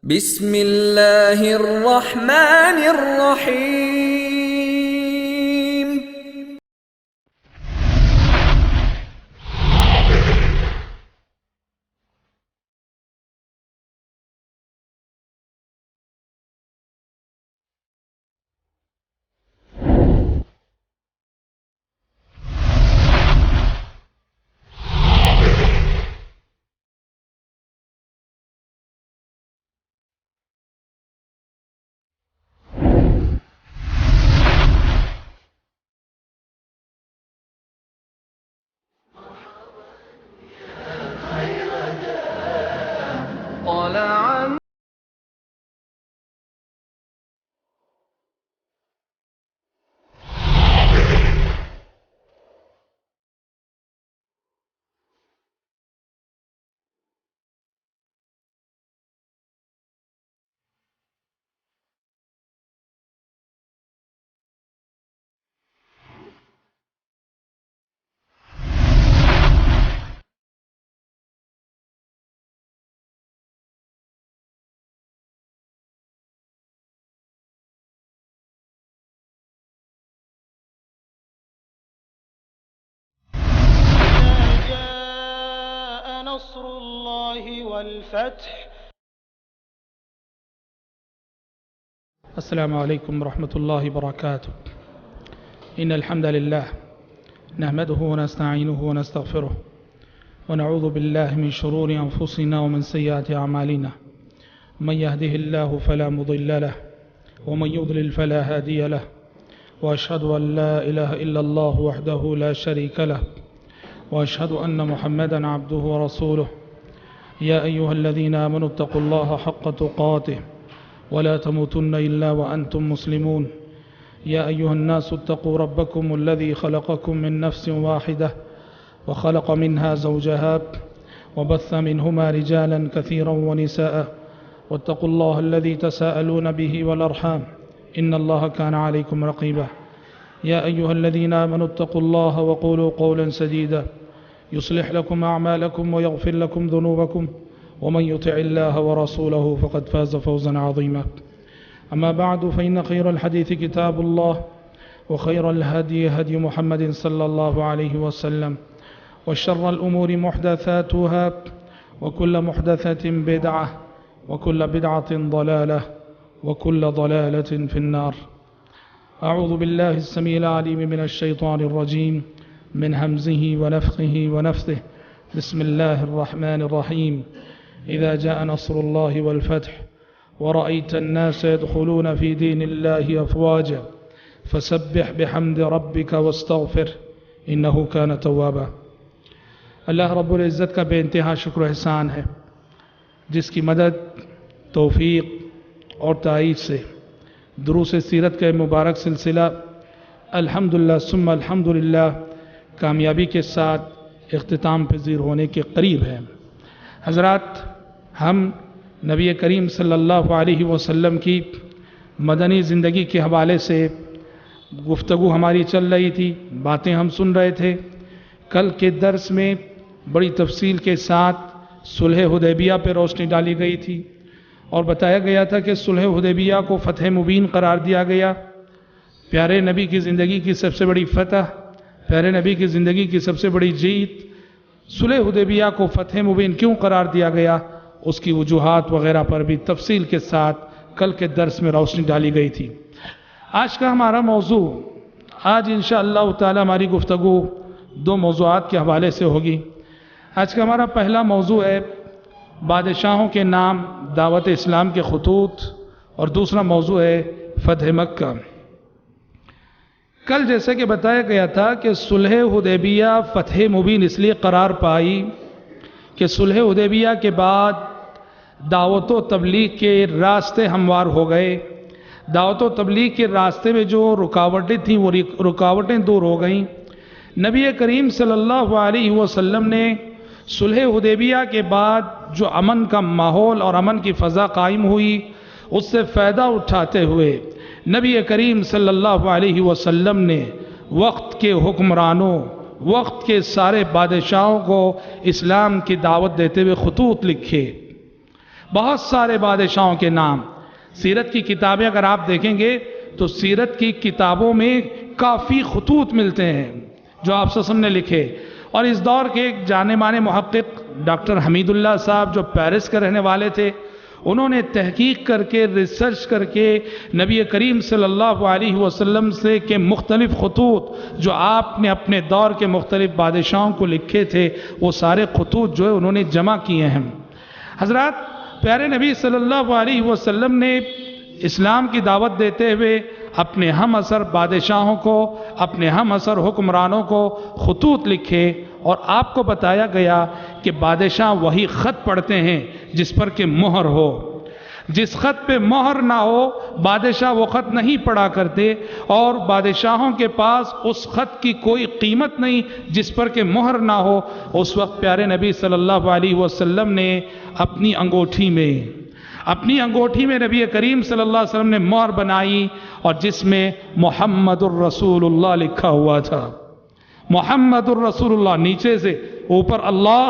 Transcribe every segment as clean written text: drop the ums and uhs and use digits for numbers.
بسم اللہ الرحمن الرحیم۔ طلع جاء نصر الله والفتح. السلام عليكم ورحمة الله وبركاته. إن الحمد لله نحمده ونستعينه ونستغفره ونعوذ بالله من شرور أنفسنا ومن سيئات أعمالنا. من يهده الله فلا مضل له ومن يضلل فلا هادي له، وأشهد أن لا إله إلا الله وحده لا شريك له، وأشهد أن محمدا عبده ورسوله. يا أيها الذين آمنوا اتقوا الله حق تقاته ولا تموتن إلا وأنتم مسلمون. يا أيها الناس اتقوا ربكم الذي خلقكم من نفس واحدة وخلق منها زوجها وبث منهما رجالا كثيرا ونساء، واتقوا الله الذي تساءلون به والأرحام إن الله كان عليكم رقيبا. يا أيها الذين آمنوا اتقوا الله وقولوا قولا سديدا يصلح لكم أعمالكم ويغفر لكم ذنوبكم، ومن يطع الله ورسوله فقد فاز فوزا عظيما. أما بعد، فإن خير الحديث كتاب الله، وخير الهدي هدي محمد صلى الله عليه وسلم، وشر الأمور محدثاتها، وكل محدثة بدعة، وكل بدعة ضلالة، وكل ضلالة في النار. أعوذ بالله السميع العليم من الشيطان الرجيم، من همزه ونفخه ونفثه. بسم الله الرحمن الرحيم. إذا جاء نصر الله والفتح ورأيت الناس يدخلون في دين الله أفواجا فسبح بحمد ربك واستغفر إنه كان توابا. اللہ رب العزت کا بے انتہا شکر و احسان ہے، جس کی مدد، توفیق اور تائید سے دروس سیرت کا مبارک سلسلہ الحمدللہ ثم الحمدللہ کامیابی کے ساتھ اختتام پذیر ہونے کے قریب ہے۔ حضرات، ہم نبی کریم صلی اللہ علیہ وسلم کی مدنی زندگی کے حوالے سے گفتگو ہماری چل رہی تھی، باتیں ہم سن رہے تھے۔ کل کے درس میں بڑی تفصیل کے ساتھ صلح حدیبیہ پہ روشنی ڈالی گئی تھی، اور بتایا گیا تھا کہ صلح حدیبیہ کو فتح مبین قرار دیا گیا۔ پیارے نبی کی زندگی کی سب سے بڑی فتح، پیارے نبی کی زندگی کی سب سے بڑی جیت، صلح حدیبیہ کو فتح مبین کیوں قرار دیا گیا، اس کی وجوہات وغیرہ پر بھی تفصیل کے ساتھ کل کے درس میں روشنی ڈالی گئی تھی۔ آج کا ہمارا موضوع، آج انشاءاللہ تعالی ہماری گفتگو دو موضوعات کے حوالے سے ہوگی۔ آج کا ہمارا پہلا موضوع ہے بادشاہوں کے نام، دعوت اسلام کے خطوط، اور دوسرا موضوع ہے فتح مکہ۔ کل جیسے کہ بتایا گیا تھا کہ صلح حدیبیہ فتح مبین اس لیے قرار پائی کہ صلح حدیبیہ کے بعد دعوت و تبلیغ کے راستے ہموار ہو گئے۔ دعوت و تبلیغ کے راستے میں جو رکاوٹیں تھیں وہ رکاوٹیں دور ہو گئیں۔ نبی کریم صلی اللہ علیہ وسلم نے صلح حدیبیہ کے بعد جو امن کا ماحول اور امن کی فضا قائم ہوئی، اس سے فائدہ اٹھاتے ہوئے نبی کریم صلی اللہ علیہ وسلم نے وقت کے حکمرانوں، وقت کے سارے بادشاہوں کو اسلام کی دعوت دیتے ہوئے خطوط لکھے۔ بہت سارے بادشاہوں کے نام. سیرت کی کتابیں اگر آپ دیکھیں گے تو سیرت کی کتابوں میں کافی خطوط ملتے ہیں جو آپ صلی اللہ علیہ وسلم نے لکھے. اور اس دور کے ایک جانے مانے محقق ڈاکٹر حمید اللہ صاحب جو پیرس کے رہنے والے تھے، انہوں نے تحقیق کر کے ریسرچ کر کے نبی کریم صلی اللہ علیہ وسلم سے کے مختلف خطوط جو آپ نے اپنے دور کے مختلف بادشاہوں کو لکھے تھے، وہ سارے خطوط جو ہے انہوں نے جمع کیے ہیں. حضرات، پیارے نبی صلی اللہ علیہ وسلم نے اسلام کی دعوت دیتے ہوئے اپنے ہم اثر بادشاہوں کو، اپنے ہم اثر حکمرانوں کو خطوط لکھے، اور آپ کو بتایا گیا کہ بادشاہ وہی خط پڑھتے ہیں جس پر کہ مہر ہو. جس خط پہ مہر نہ ہو بادشاہ وہ خط نہیں پڑھا کرتے، اور بادشاہوں کے پاس اس خط کی کوئی قیمت نہیں جس پر کہ مہر نہ ہو. اس وقت پیارے نبی صلی اللہ علیہ وسلم نے اپنی انگوٹھی میں نبی کریم صلی اللہ علیہ وسلم نے مہر بنائی، اور جس میں محمد الرسول اللہ لکھا ہوا تھا. محمد الرسول اللہ، نیچے سے اوپر اللہ،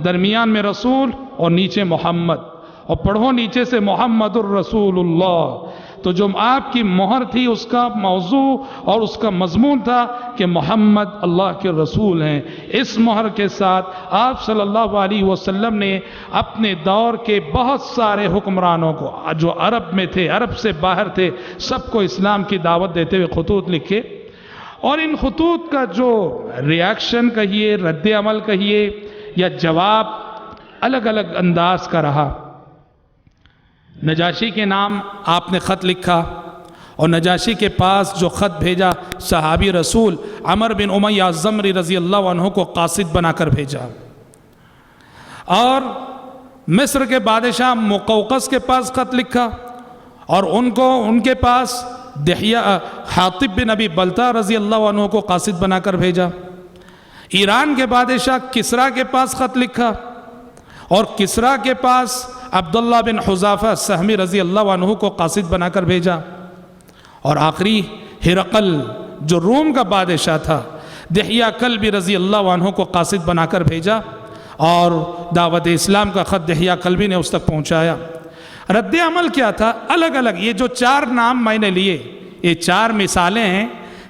درمیان میں رسول اور نیچے محمد، اور پڑھو نیچے سے محمد الرسول اللہ. تو جو آپ کی مہر تھی اس کا موضوع اور اس کا مضمون تھا کہ محمد اللہ کے رسول ہیں. اس مہر کے ساتھ آپ صلی اللہ علیہ وسلم نے اپنے دور کے بہت سارے حکمرانوں کو جو عرب میں تھے، عرب سے باہر تھے، سب کو اسلام کی دعوت دیتے ہوئے خطوط لکھے. اور ان خطوط کا جو ریاکشن کہیے، رد عمل کہیے یا جواب، الگ الگ انداز کا رہا. نجاشی کے نام آپ نے خط لکھا، اور نجاشی کے پاس جو خط بھیجا صحابی رسول عمر بن امیہ الزمری رضی اللہ عنہ کو قاصد بنا کر بھیجا. اور مصر کے بادشاہ مقوقس کے پاس خط لکھا، اور ان کے پاس دحیہ حاطب بن ابی بلتہ رضی اللہ عنہ کو قاصد بنا کر بھیجا. ایران کے بادشاہ کسریٰ کے پاس خط لکھا، اور کسریٰ کے پاس عبداللہ بن حذافہ سہمی رضی اللہ عنہ کو قاصد بنا کر بھیجا. اور آخری ہرقل جو روم کا بادشاہ تھا، دحیہ کلبی رضی اللہ عنہ کو قاصد بنا کر بھیجا، اور دعوت اسلام کا خط دحیہ کلبی نے اس تک پہنچایا. رد عمل کیا تھا؟ الگ الگ. یہ جو 4 نام میں نے لیے، یہ 4 مثالیں ہیں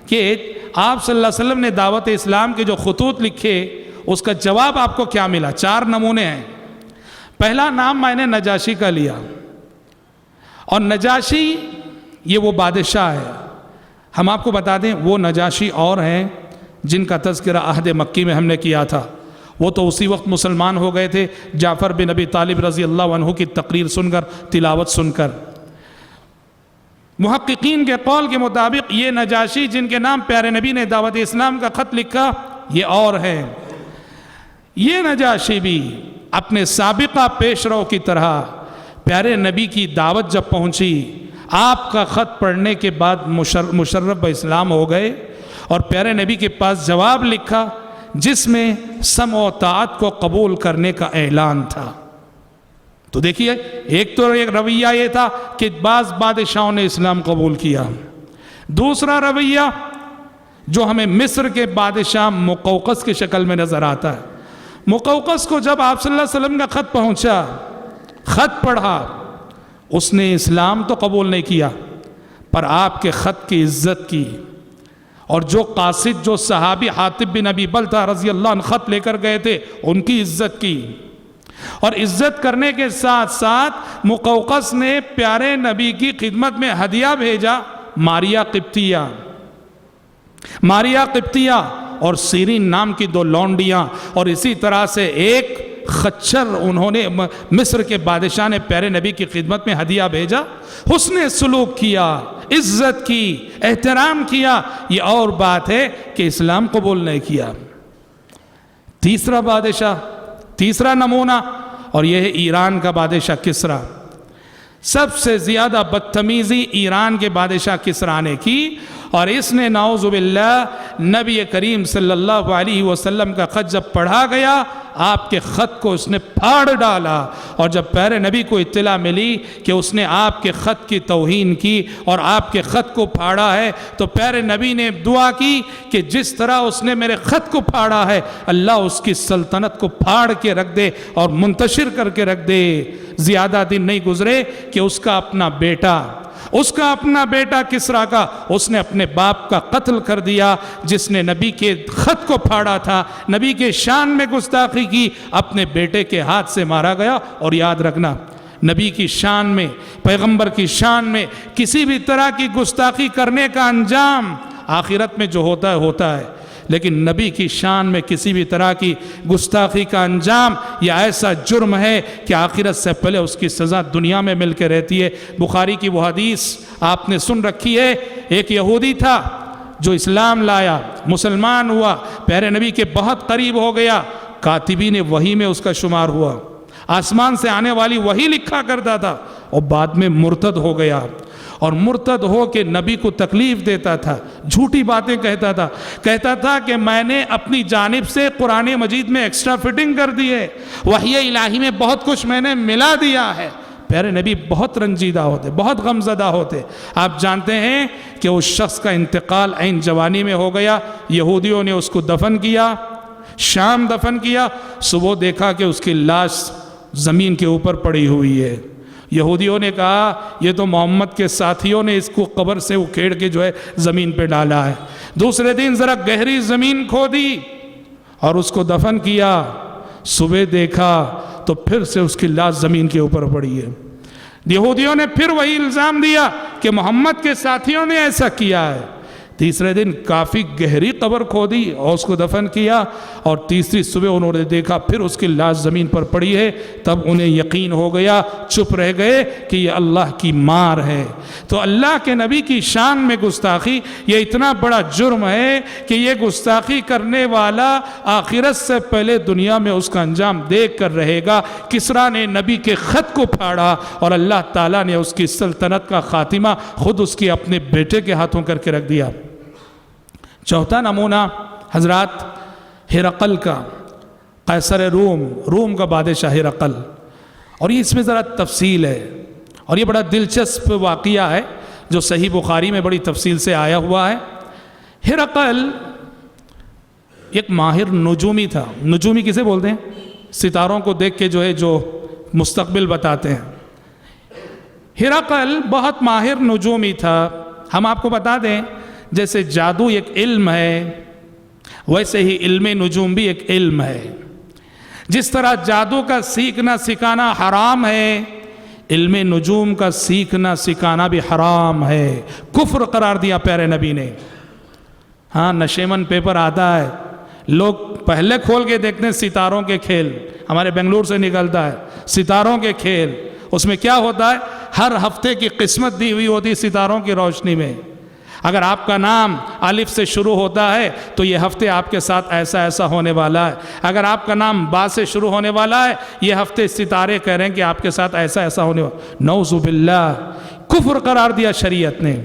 کہ آپ صلی اللہ علیہ وسلم نے دعوت اسلام کے جو خطوط لکھے اس کا جواب آپ کو کیا ملا. 4 نمونے ہیں. پہلا نام میں نے نجاشی کا لیا، اور نجاشی یہ وہ بادشاہ ہے. ہم آپ کو بتا دیں وہ نجاشی اور ہیں جن کا تذکرہ عہد مکی میں ہم نے کیا تھا. وہ تو اسی وقت مسلمان ہو گئے تھے جعفر بن ابی طالب رضی اللہ عنہ کی تقریر سن کر، تلاوت سن کر. محققین کے قول کے مطابق یہ نجاشی جن کے نام پیارے نبی نے دعوت اسلام کا خط لکھا یہ اور ہیں. یہ نجاشی بھی اپنے سابقہ پیش رو کی طرح پیارے نبی کی دعوت جب پہنچی، آپ کا خط پڑھنے کے بعد مشرف اسلام ہو گئے، اور پیارے نبی کے پاس جواب لکھا جس میں سمع و طاعت کو قبول کرنے کا اعلان تھا. تو دیکھیے، ایک رویہ یہ تھا کہ بعض بادشاہوں نے اسلام قبول کیا. دوسرا رویہ جو ہمیں مصر کے بادشاہ مقوقس کی شکل میں نظر آتا ہے. مقوقس کو جب آپ صلی اللہ علیہ وسلم کا خط پہنچا، خط پڑھا، اس نے اسلام تو قبول نہیں کیا، پر آپ کے خط کی عزت کی. اور جو قاصد جو صحابی حاطب بن ابی بلتہ رضی اللہ عنہ خط لے کر گئے تھے ان کی عزت کی. اور عزت کرنے کے ساتھ ساتھ مقوقس نے پیارے نبی کی خدمت میں ہدیہ بھیجا، ماریہ قبطیہ اور سیرین نام کی 2 لونڈیاں، اور اسی طرح سے ایک خچر انہوں نے مصر کے بادشاہ نے پیارے نبی کی خدمت میں ہدیہ بھیجا. حسن سلوک کیا، عزت کی، احترام کیا. یہ اور بات ہے کہ اسلام قبول نہیں کیا. تیسرا نمونہ، اور یہ ہے ایران کا بادشاہ کسریٰ. سب سے زیادہ بدتمیزی ایران کے بادشاہ کسریٰ نے کی، اور اس نے نعوذ باللہ نبی کریم صلی اللہ علیہ وسلم کا خط جب پڑھا گیا، آپ کے خط کو اس نے پھاڑ ڈالا، اور جب پیارے نبی کو اطلاع ملی کہ اس نے آپ کے خط کی توہین کی اور آپ کے خط کو پھاڑا ہے، تو پیارے نبی نے دعا کی کہ جس طرح اس نے میرے خط کو پھاڑا ہے، اللہ اس کی سلطنت کو پھاڑ کے رکھ دے اور منتشر کر کے رکھ دے۔ زیادہ دن نہیں گزرے کہ اس کا اپنا بیٹا کسریٰ کا اس نے اپنے باپ کا قتل کر دیا، جس نے نبی کے خط کو پھاڑا تھا، نبی کے شان میں گستاخی کی، اپنے بیٹے کے ہاتھ سے مارا گیا۔ اور یاد رکھنا، نبی کی شان میں، پیغمبر کی شان میں کسی بھی طرح کی گستاخی کرنے کا انجام آخرت میں جو ہوتا ہے، لیکن نبی کی شان میں کسی بھی طرح کی گستاخی کا انجام یہ ایسا جرم ہے کہ آخرت سے پہلے اس کی سزا دنیا میں مل کے رہتی ہے۔ بخاری کی وہ حدیث آپ نے سن رکھی ہے، ایک یہودی تھا جو اسلام لایا، مسلمان ہوا، پیارے نبی کے بہت قریب ہو گیا، کاتبین وحی میں اس کا شمار ہوا، آسمان سے آنے والی وحی لکھا کرتا تھا، اور بعد میں مرتد ہو گیا، اور مرتد ہو کے نبی کو تکلیف دیتا تھا، جھوٹی باتیں کہتا تھا کہ میں نے اپنی جانب سے قرآن مجید میں ایکسٹرا فٹنگ کر دی ہے، وحی الہی میں بہت کچھ میں نے ملا دیا ہے۔ پیارے نبی بہت رنجیدہ ہوتے، بہت غمزدہ ہوتے۔ آپ جانتے ہیں کہ اس شخص کا انتقال عین جوانی میں ہو گیا، یہودیوں نے اس کو دفن کیا، شام دفن کیا، صبح دیکھا کہ اس کی لاش زمین کے اوپر پڑی ہوئی ہے۔ یہودیوں نے کہا یہ تو محمد کے ساتھیوں نے اس کو قبر سے اکھیڑ کے زمین پہ ڈالا ہے۔ دوسرے دن ذرا گہری زمین کھودی اور اس کو دفن کیا، صبح دیکھا تو پھر سے اس کی لاش زمین کے اوپر پڑی ہے۔ یہودیوں نے پھر وہی الزام دیا کہ محمد کے ساتھیوں نے ایسا کیا ہے۔ تیسرے دن کافی گہری قبر کھودی اور اس کو دفن کیا، اور تیسری صبح انہوں نے دیکھا پھر اس کی لاش زمین پر پڑی ہے، تب انہیں یقین ہو گیا، چپ رہ گئے کہ یہ اللہ کی مار ہے۔ تو اللہ کے نبی کی شان میں گستاخی یہ اتنا بڑا جرم ہے کہ یہ گستاخی کرنے والا آخرت سے پہلے دنیا میں اس کا انجام دیکھ کر رہے گا۔ کسریٰ نے نبی کے خط کو پھاڑا اور اللہ تعالیٰ نے اس کی سلطنت کا خاتمہ خود اس کے اپنے بیٹے کے ہاتھوں کر کے رکھ دیا۔ چوتھا نمونہ حضرات ہرقل کا، قیصر روم کا بادشاہ ہرقل، اور یہ اس میں ذرا تفصیل ہے، اور یہ بڑا دلچسپ واقعہ ہے جو صحیح بخاری میں بڑی تفصیل سے آیا ہوا ہے۔ ہرقل ایک ماہر نجومی تھا۔ نجومی کسے بولتے ہیں؟ ستاروں کو دیکھ کے جو مستقبل بتاتے ہیں۔ ہرقل بہت ماہر نجومی تھا۔ ہم آپ کو بتا دیں جیسے جادو ایک علم ہے، ویسے ہی علم نجوم بھی ایک علم ہے۔ جس طرح جادو کا سیکھنا سکھانا حرام ہے، علم نجوم کا سیکھنا سکھانا بھی حرام ہے، کفر قرار دیا پیارے نبی نے۔ ہاں، نشیمن پیپر آتا ہے، لوگ پہلے کھول کے دیکھتے ہیں ستاروں کے کھیل، ہمارے بنگلور سے نکلتا ہے ستاروں کے کھیل۔ اس میں کیا ہوتا ہے؟ ہر ہفتے کی قسمت دی ہوئی ہوتی ستاروں کی روشنی میں۔ اگر آپ کا نام الف سے شروع ہوتا ہے تو یہ ہفتے آپ کے ساتھ ایسا ہونے والا ہے۔ اگر آپ کا نام با سے شروع ہونے والا ہے، یہ ہفتے ستارے کہہ رہے ہیں کہ آپ کے ساتھ ایسا ہونے والا۔ نعوذ باللہ، کفر قرار دیا شریعت نے۔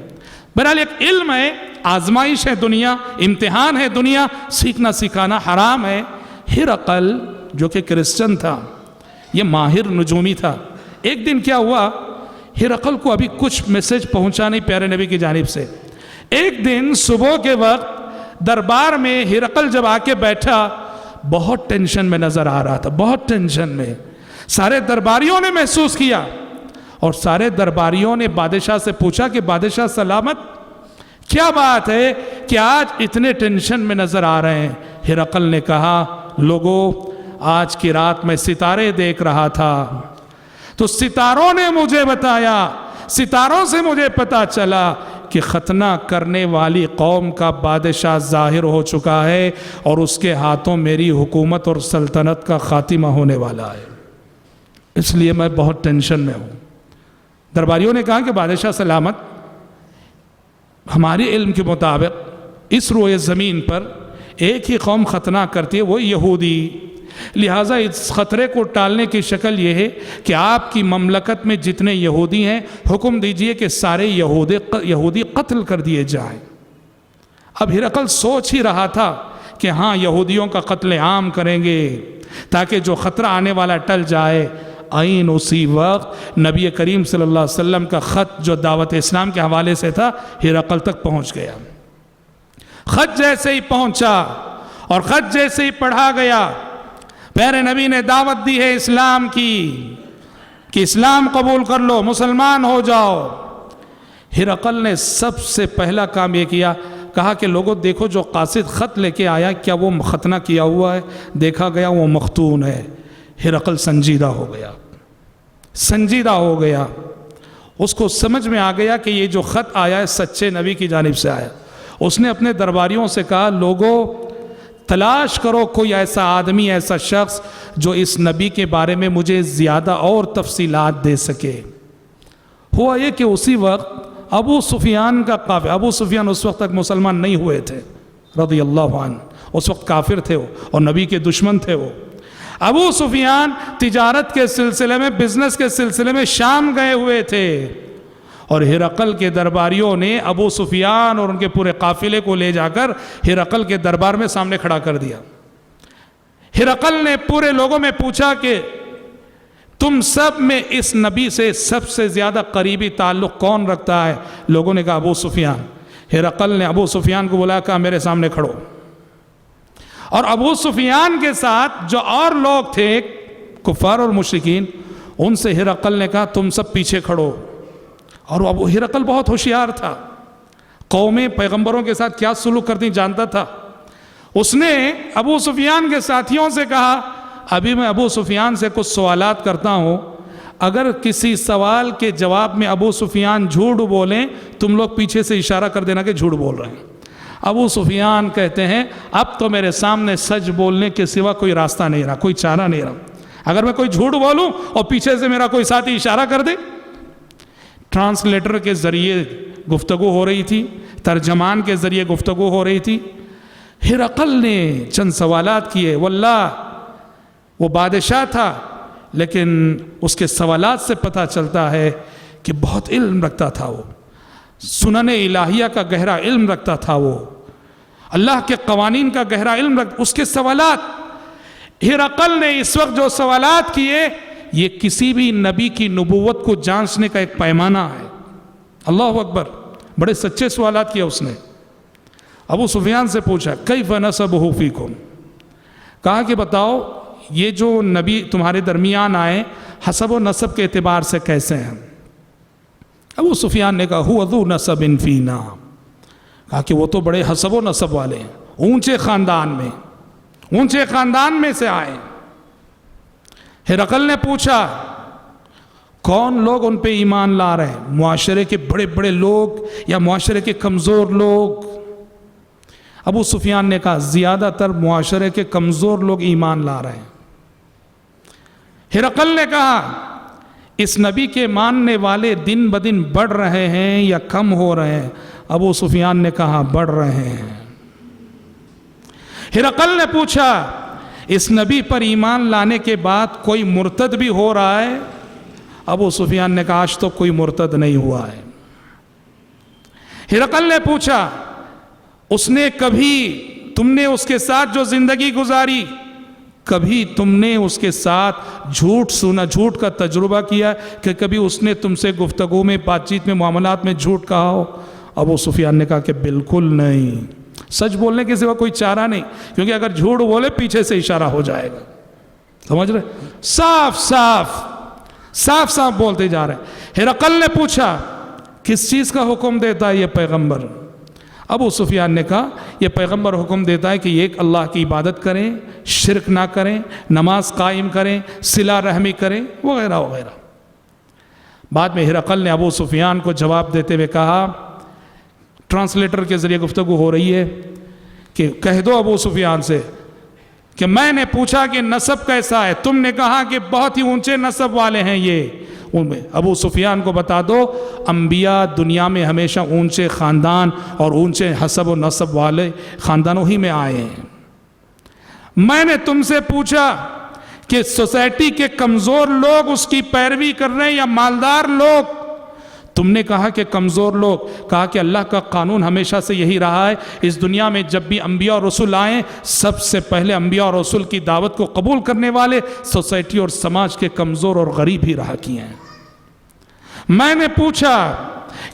بہرحال ایک علم ہے، آزمائش ہے دنیا، امتحان ہے دنیا، سیکھنا سکھانا حرام ہے۔ ہرقل جو کہ کرسچن تھا، یہ ماہر نجومی تھا۔ ایک دن کیا ہوا، ہرقل کو ابھی کچھ میسج پہنچا نہیں پیارے نبی کی جانب سے۔ ایک دن صبح کے وقت دربار میں ہرقل جب آ کے بیٹھا، بہت ٹینشن میں نظر آ رہا تھا، بہت ٹینشن میں۔ سارے درباریوں نے محسوس کیا، اور سارے درباریوں نے بادشاہ سے پوچھا کہ بادشاہ سلامت، کیا بات ہے کہ آج اتنے ٹینشن میں نظر آ رہے ہیں؟ ہرقل نے کہا، لوگوں، آج کی رات میں ستارے دیکھ رہا تھا، تو ستاروں نے مجھے بتایا، ستاروں سے مجھے پتا چلا کہ ختنہ کرنے والی قوم کا بادشاہ ظاہر ہو چکا ہے، اور اس کے ہاتھوں میری حکومت اور سلطنت کا خاتمہ ہونے والا ہے، اس لیے میں بہت ٹینشن میں ہوں۔ درباریوں نے کہا کہ بادشاہ سلامت، ہمارے علم کے مطابق اس روئے زمین پر ایک ہی قوم ختنہ کرتی ہے، وہ یہودی، لہٰذا اس خطرے کو ٹالنے کی شکل یہ ہے کہ آپ کی مملکت میں جتنے یہودی ہیں، حکم دیجئے کہ سارے یہودی قتل کر دیے جائیں۔ اب ہرقل سوچ ہی رہا تھا کہ ہاں یہودیوں کا قتل عام کریں گے تاکہ جو خطرہ آنے والا ٹل جائے. آئین اسی وقت نبی کریم صلی اللہ علیہ وسلم کا خط جو دعوت اسلام کے حوالے سے تھا ہرقل تک پہنچ گیا. خط جیسے ہی پہنچا اور خط جیسے ہی پڑھا گیا، پیارے نبی نے دعوت دی ہے اسلام کی کہ اسلام قبول کر لو، مسلمان ہو جاؤ. ہرقل نے سب سے پہلا کام یہ کیا، کہا کہ لوگوں دیکھو جو قاصد خط لے کے آیا کیا وہ ختنہ کیا ہوا ہے؟ دیکھا گیا وہ مختون ہے. ہرقل سنجیدہ ہو گیا، سنجیدہ ہو گیا. اس کو سمجھ میں آ گیا کہ یہ جو خط آیا ہے سچے نبی کی جانب سے آیا. اس نے اپنے درباریوں سے کہا لوگوں تلاش کرو کوئی ایسا آدمی، ایسا شخص جو اس نبی کے بارے میں مجھے زیادہ اور تفصیلات دے سکے. ہوا یہ کہ اسی وقت ابو سفیان کا قافلہ، ابو سفیان اس وقت تک مسلمان نہیں ہوئے تھے رضی اللہ عنہ، اس وقت کافر تھے وہ اور نبی کے دشمن تھے وہ. ابو سفیان تجارت کے سلسلے میں، بزنس کے سلسلے میں شام گئے ہوئے تھے اور ہرقل کے درباریوں نے ابو سفیان اور ان کے پورے قافلے کو لے جا کر ہرقل کے دربار میں سامنے کھڑا کر دیا. ہرقل نے پورے لوگوں میں پوچھا کہ تم سب میں اس نبی سے سب سے زیادہ قریبی تعلق کون رکھتا ہے؟ لوگوں نے کہا ابو سفیان. ہرقل نے ابو سفیان کو بلایا، کہا میرے سامنے کھڑو. اور ابو سفیان کے ساتھ جو اور لوگ تھے کفار اور مشرکین، ان سے ہرقل نے کہا تم سب پیچھے کھڑو. اور ابو ہرقل بہت ہوشیار تھا، قومیں پیغمبروں کے ساتھ کیا سلوک کرتی جانتا تھا. اس نے ابو سفیان کے ساتھیوں سے کہا ابھی میں ابو سفیان سے کچھ سوالات کرتا ہوں، اگر کسی سوال کے جواب میں ابو سفیان جھوٹ بولیں تم لوگ پیچھے سے اشارہ کر دینا کہ جھوٹ بول رہے ہیں. ابو سفیان کہتے ہیں اب تو میرے سامنے سچ بولنے کے سوا کوئی راستہ نہیں رہا، کوئی چارہ نہیں رہا. اگر میں کوئی جھوٹ بولوں اور پیچھے سے میرا کوئی ساتھی اشارہ کر دے. ٹرانسلیٹر کے ذریعے گفتگو ہو رہی تھی، ترجمان کے ذریعے گفتگو ہو رہی تھی. ہرقل نے چند سوالات کیے. واللہ وہ بادشاہ تھا لیکن اس کے سوالات سے پتہ چلتا ہے کہ بہت علم رکھتا تھا. وہ سنن الہیہ کا گہرا علم رکھتا تھا، وہ اللہ کے قوانین کا گہرا علم رکھتا. اس کے سوالات، ہرقل نے اس وقت جو سوالات کیے یہ کسی بھی نبی کی نبوت کو جانچنے کا ایک پیمانہ ہے. اللہ اکبر، بڑے سچے سوالات کیا اس نے. ابو سفیان سے پوچھا کیف نسبہ فیکم، کہا کہ بتاؤ یہ جو نبی تمہارے درمیان آئے حسب و نسب کے اعتبار سے کیسے ہیں؟ ابو سفیان نے کہا هو ذو نسب فینا، کہا کہ وہ تو بڑے حسب و نسب والے ہیں، اونچے خاندان میں سے آئے. ہرقل نے پوچھا کون لوگ ان پہ ایمان لا رہے ہیں؟ معاشرے کے بڑے بڑے لوگ یا معاشرے کے کمزور لوگ؟ ابو سفیان نے کہا زیادہ تر معاشرے کے کمزور لوگ ایمان لا رہے ہیں. ہرقل نے کہا اس نبی کے ماننے والے دن بدن بڑھ رہے ہیں یا کم ہو رہے ہیں؟ ابو سفیان نے کہا بڑھ رہے ہیں. ہرقل نے پوچھا اس نبی پر ایمان لانے کے بعد کوئی مرتد بھی ہو رہا ہے؟ ابو سفیان نے کہا آج تو کوئی مرتد نہیں ہوا ہے. ہرقل نے پوچھا اس نے کبھی تم نے اس کے ساتھ جو زندگی گزاری کبھی تم نے اس کے ساتھ جھوٹ کا تجربہ کیا کہ کبھی اس نے تم سے گفتگو میں، بات چیت میں، معاملات میں جھوٹ کہا ہو؟ ابو سفیان نے کہا کہ بالکل نہیں، سچ بولنے کے سوا کوئی چارہ نہیں، کیونکہ اگر جھوٹ بولے پیچھے سے اشارہ ہو جائے گا. سمجھ رہے؟ صاف بولتے جا رہے ہیں. ہرقل نے پوچھا کس چیز کا حکم دیتا ہے یہ پیغمبر؟ ابو سفیان نے کہا یہ پیغمبر حکم دیتا ہے کہ ایک اللہ کی عبادت کریں، شرک نہ کریں، نماز قائم کریں، صلہ رحمی کریں، وغیرہ وغیرہ. بعد میں ہرقل نے ابو سفیان کو جواب دیتے ہوئے کہا، ٹرانسلیٹر کے ذریعے گفتگو ہو رہی ہے، کہ کہہ دو ابو سفیان سے کہ میں نے پوچھا کہ نسب کیسا ہے، تم نے کہا کہ بہت ہی اونچے نسب والے ہیں یہ. ابو سفیان کو بتا دو انبیاء دنیا میں ہمیشہ اونچے خاندان اور اونچے حسب و نسب والے خاندانوں ہی میں آئے ہیں. میں نے تم سے پوچھا کہ سوسائٹی کے کمزور لوگ اس کی پیروی کر رہے ہیں یا مالدار لوگ؟ تم نے کہا کہ کمزور لوگ، کہا کہ اللہ کا قانون ہمیشہ سے یہی رہا ہے، اس دنیا میں جب بھی انبیاء اور رسول آئیں سب سے پہلے انبیاء اور رسول کی دعوت کو قبول کرنے والے سوسائٹی اور سماج کے کمزور اور غریب ہی رہا کیے ہیں۔ میں نے پوچھا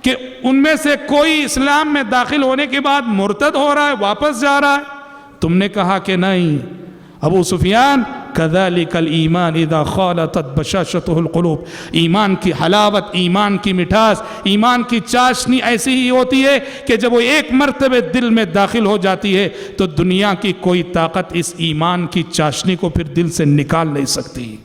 کہ ان میں سے کوئی اسلام میں داخل ہونے کے بعد مرتد ہو رہا ہے، واپس جا رہا ہے؟ تم نے کہا کہ نہیں۔ ابو سفیان کذالک الایمان اذا خالطت بشاشتہ القلوب، ایمان کی حلاوت، ایمان کی مٹھاس، ایمان کی چاشنی ایسی ہی ہوتی ہے کہ جب وہ ایک مرتبہ دل میں داخل ہو جاتی ہے تو دنیا کی کوئی طاقت اس ایمان کی چاشنی کو پھر دل سے نکال نہیں سکتی۔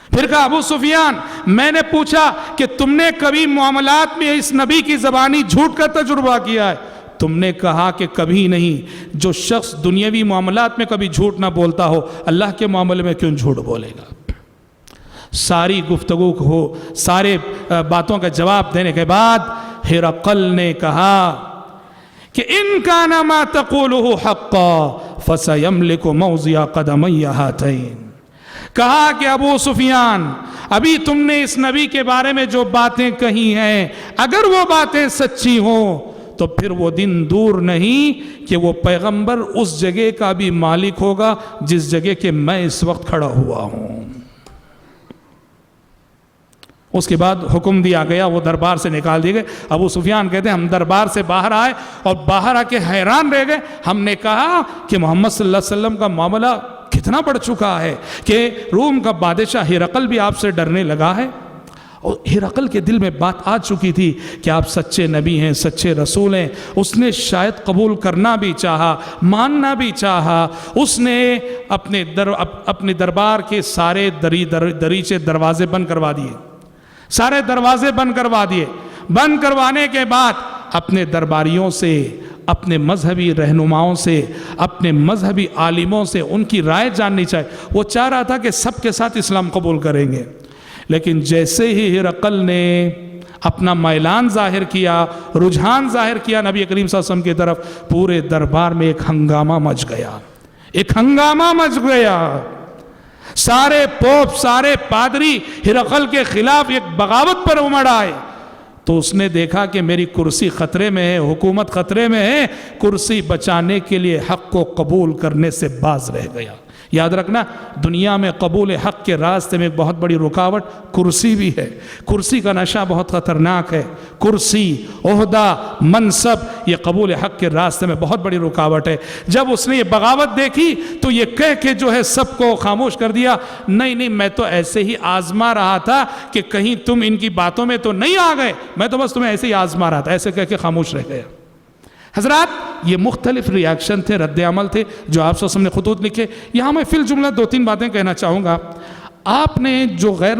پھر کہا ابو سفیان میں نے پوچھا کہ تم نے کبھی معاملات میں اس نبی کی زبانی جھوٹ کا تجربہ کیا ہے؟ تم نے کہا کہ کبھی نہیں۔ جو شخص دنیاوی معاملات میں کبھی جھوٹ نہ بولتا ہو، اللہ کے معاملے میں کیوں جھوٹ بولے گا؟ ساری گفتگو کو، سارے باتوں کا جواب دینے کے بعد ہرقل نے کہا کہ ان کان ما تقولہ حقا فسیملک موضع قدمی ہاتین۔ کہا کہ ابو سفیان ابھی تم نے اس نبی کے بارے میں جو باتیں کہی ہیں اگر وہ باتیں سچی ہوں تو پھر وہ دن دور نہیں کہ وہ پیغمبر اس جگہ کا بھی مالک ہوگا جس جگہ کے میں اس وقت کھڑا ہوا ہوں۔ اس کے بعد حکم دیا گیا، وہ دربار سے نکال دیے گئے۔ ابو سفیان کہتے ہیں ہم دربار سے باہر آئے اور باہر آ کے حیران رہ گئے۔ ہم نے کہا کہ محمد صلی اللہ علیہ وسلم کا معاملہ کتنا بڑھ چکا ہے کہ روم کا بادشاہ ہرقل بھی آپ سے ڈرنے لگا ہے۔ اور ہرقل کے دل میں بات آ چکی تھی کہ آپ سچے نبی ہیں، سچے رسول ہیں۔ اس نے شاید قبول کرنا بھی چاہا، ماننا بھی چاہا۔ اس نے اپنے دربار کے سارے دریچے دروازے بند کروا دیے، سارے دروازے بند کروا دیے۔ بند کروانے کے بعد اپنے درباریوں سے، اپنے مذہبی رہنماؤں سے، اپنے مذہبی عالموں سے ان کی رائے جاننی چاہیے۔ وہ چاہ رہا تھا کہ سب کے ساتھ اسلام قبول کریں گے، لیکن جیسے ہی ہرقل نے اپنا میلان ظاہر کیا، رجحان ظاہر کیا نبی کریم صلی اللہ علیہ وسلم کی طرف، پورے دربار میں ایک ہنگامہ مچ گیا، ایک ہنگامہ مچ گیا۔ سارے پوپ، سارے پادری ہرقل کے خلاف ایک بغاوت پر امڑ آئے۔ تو اس نے دیکھا کہ میری کرسی خطرے میں ہے، حکومت خطرے میں ہے، کرسی بچانے کے لیے حق کو قبول کرنے سے باز رہ گیا۔ یاد رکھنا دنیا میں قبول حق کے راستے میں ایک بہت بڑی رکاوٹ کرسی بھی ہے۔ کرسی کا نشہ بہت خطرناک ہے۔ کرسی، عہدہ، منصب، یہ قبول حق کے راستے میں بہت بڑی رکاوٹ ہے۔ جب اس نے یہ بغاوت دیکھی تو یہ کہہ کے جو ہے سب کو خاموش کر دیا، نہیں میں تو ایسے ہی آزما رہا تھا کہ کہیں تم ان کی باتوں میں تو نہیں آ گئے، میں تو بس تمہیں ایسے ہی آزما رہا تھا، ایسے کہہ کے خاموش رہ گیا۔ حضرات یہ مختلف ریاکشن تھے، رد عمل تھے جو آپ صلی اللہ علیہ وسلم نے خطوط لکھے۔ یہاں میں فی الجملہ 2-3 باتیں کہنا چاہوں گا۔ آپ نے جو غیر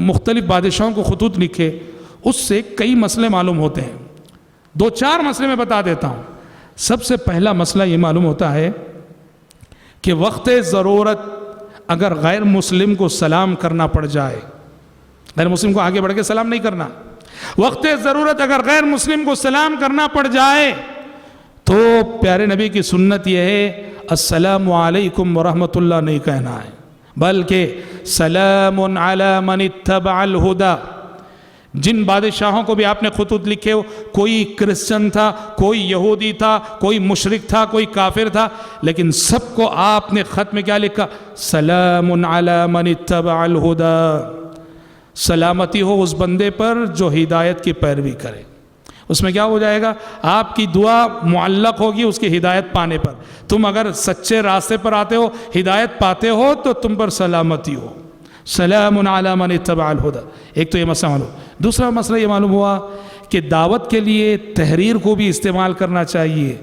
مختلف بادشاہوں کو خطوط لکھے اس سے کئی مسئلے معلوم ہوتے ہیں۔ 2-4 مسئلے میں بتا دیتا ہوں۔ سب سے پہلا مسئلہ یہ معلوم ہوتا ہے کہ وقت ضرورت اگر غیر مسلم کو سلام کرنا پڑ جائے، غیر مسلم کو آگے بڑھ کے سلام نہیں کرنا، وقت ضرورت اگر غیر مسلم کو سلام کرنا پڑ جائے تو پیارے نبی کی سنت یہ ہے السلام علیکم ورحمۃ اللہ نہیں کہنا ہے، بلکہ سلام علی من اتبع الہدی۔ جن بادشاہوں کو بھی آپ نے خطوط لکھے ہو، کوئی کرسچن تھا، کوئی یہودی تھا، کوئی مشرک تھا، کوئی کافر تھا، لیکن سب کو آپ نے خط میں کیا لکھا؟ سلام علی من اتبع الہدی۔ سلامتی ہو اس بندے پر جو ہدایت کی پیروی کرے۔ اس میں کیا ہو جائے گا؟ آپ کی دعا معلق ہوگی اس کی ہدایت پانے پر۔ تم اگر سچے راستے پر آتے ہو، ہدایت پاتے ہو تو تم پر سلامتی ہو۔ سلام علی من اتبع الہدی۔ ایک تو یہ مسئلہ معلوم۔ دوسرا مسئلہ یہ معلوم ہوا کہ دعوت کے لیے تحریر کو بھی استعمال کرنا چاہیے۔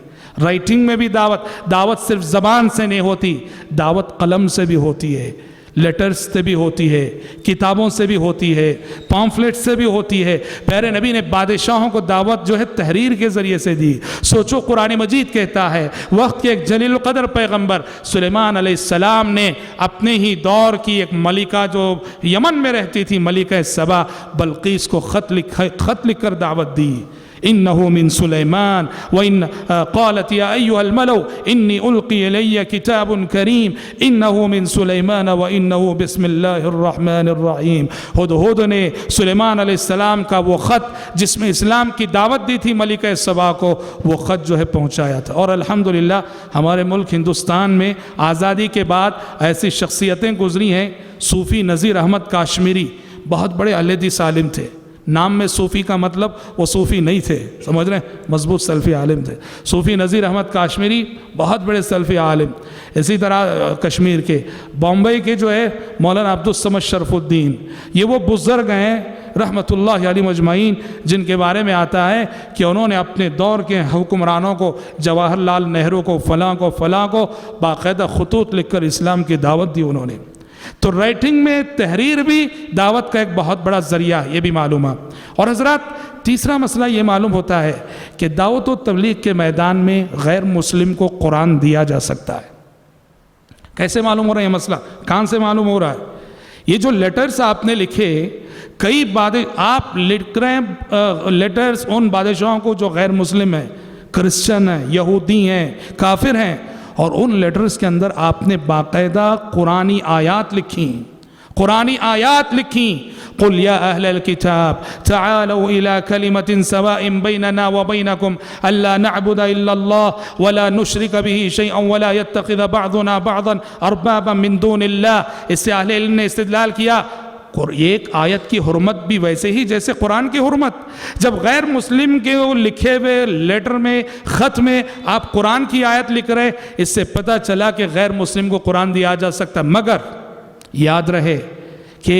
رائٹنگ میں بھی دعوت صرف زبان سے نہیں ہوتی، دعوت قلم سے بھی ہوتی ہے، لیٹرز سے بھی ہوتی ہے، کتابوں سے بھی ہوتی ہے، پامفلیٹ سے بھی ہوتی ہے۔ پیارے نبی نے بادشاہوں کو دعوت جو ہے تحریر کے ذریعے سے دی۔ سوچو قرآن مجید کہتا ہے وقت کے ایک جلیل القدر پیغمبر سلیمان علیہ السلام نے اپنے ہی دور کی ایک ملکہ جو یمن میں رہتی تھی، ملکہ سبا بلقیس کو خط لکھ کر دعوت دی إنه من سليمان وإن قالت يا أيها الملو إني ألقي إلي كتاب كريم إنه من سليمان وإنه بسم الله الرحمن الرحيم. ہدہد نے سلیمان علیہ السلام کا وہ خط جس میں اسلام کی دعوت دی تھی ملکہ سبا کو، وہ خط جو ہے پہنچایا تھا. اور الحمدللہ ہمارے ملک ہندوستان میں آزادی کے بعد ایسی شخصیتیں گزری ہیں. صوفی نذیر احمد کاشمیری بہت بڑے اہل حدیث عالم تھے. نام میں صوفی کا مطلب وہ صوفی نہیں تھے، سمجھ رہے ہیں، مضبوط سلفی عالم تھے. صوفی نذیر احمد کاشمیری بہت بڑے سلفی عالم. اسی طرح کشمیر کے بامبئی کے جو ہے مولانا عبدالصمد شرف الدین، یہ وہ بزرگ ہیں رحمۃ اللہ علیہ مجمعین جن کے بارے میں آتا ہے کہ انہوں نے اپنے دور کے حکمرانوں کو، جواہر لال نہرو کو، فلاں کو باقاعدہ خطوط لکھ کر اسلام کی دعوت دی انہوں نے. تو رائٹنگ میں تحریر بھی دعوت کا ایک بہت بڑا ذریعہ ہے، یہ بھی معلوم ہے. اور حضرات تیسرا مسئلہ یہ معلوم ہوتا ہے کہ دعوت و تبلیغ کے میدان میں غیر مسلم کو قرآن دیا جا سکتا ہے. کیسے معلوم ہو رہا ہے یہ مسئلہ؟ کہاں سے معلوم ہو رہا ہے؟ یہ جو لیٹرز آپ نے لکھے، کئی آپ لکھ رہے ہیں لیٹرز ان بادشاہوں کو جو غیر مسلم ہیں، کرسچن ہیں، یہودی ہیں، کافر ہیں، اور ان لیٹرز کے اندر آپ نے باقاعدہ قرآنی آیات لکھیں. قُلْ يَا أَهْلَ الْكِتَابِ تَعَالَوْا إِلَىٰ كَلِمَةٍ سَوَاءٍ بَيْنَنَا وَبَيْنَكُمْ أَلَّا نَعْبُدَ إِلَّا اللَّهَ وَلَا نُشْرِكَ بِهِ شَيْئًا وَلَا يَتَّخِذَ بَعْضُنَا بَعْضًا أَرْبَابًا مِّن دُونِ اللَّهِ. اس سے اہل علم نے استدلال کیا ایک آیت کی حرمت بھی ویسے ہی جیسے قرآن کی حرمت. جب غیر مسلم کے لکھے ہوئے لیٹر میں، خط میں آپ قرآن کی آیت لکھ رہے، اس سے پتہ چلا کہ غیر مسلم کو قرآن دیا جا سکتا. مگر یاد رہے کہ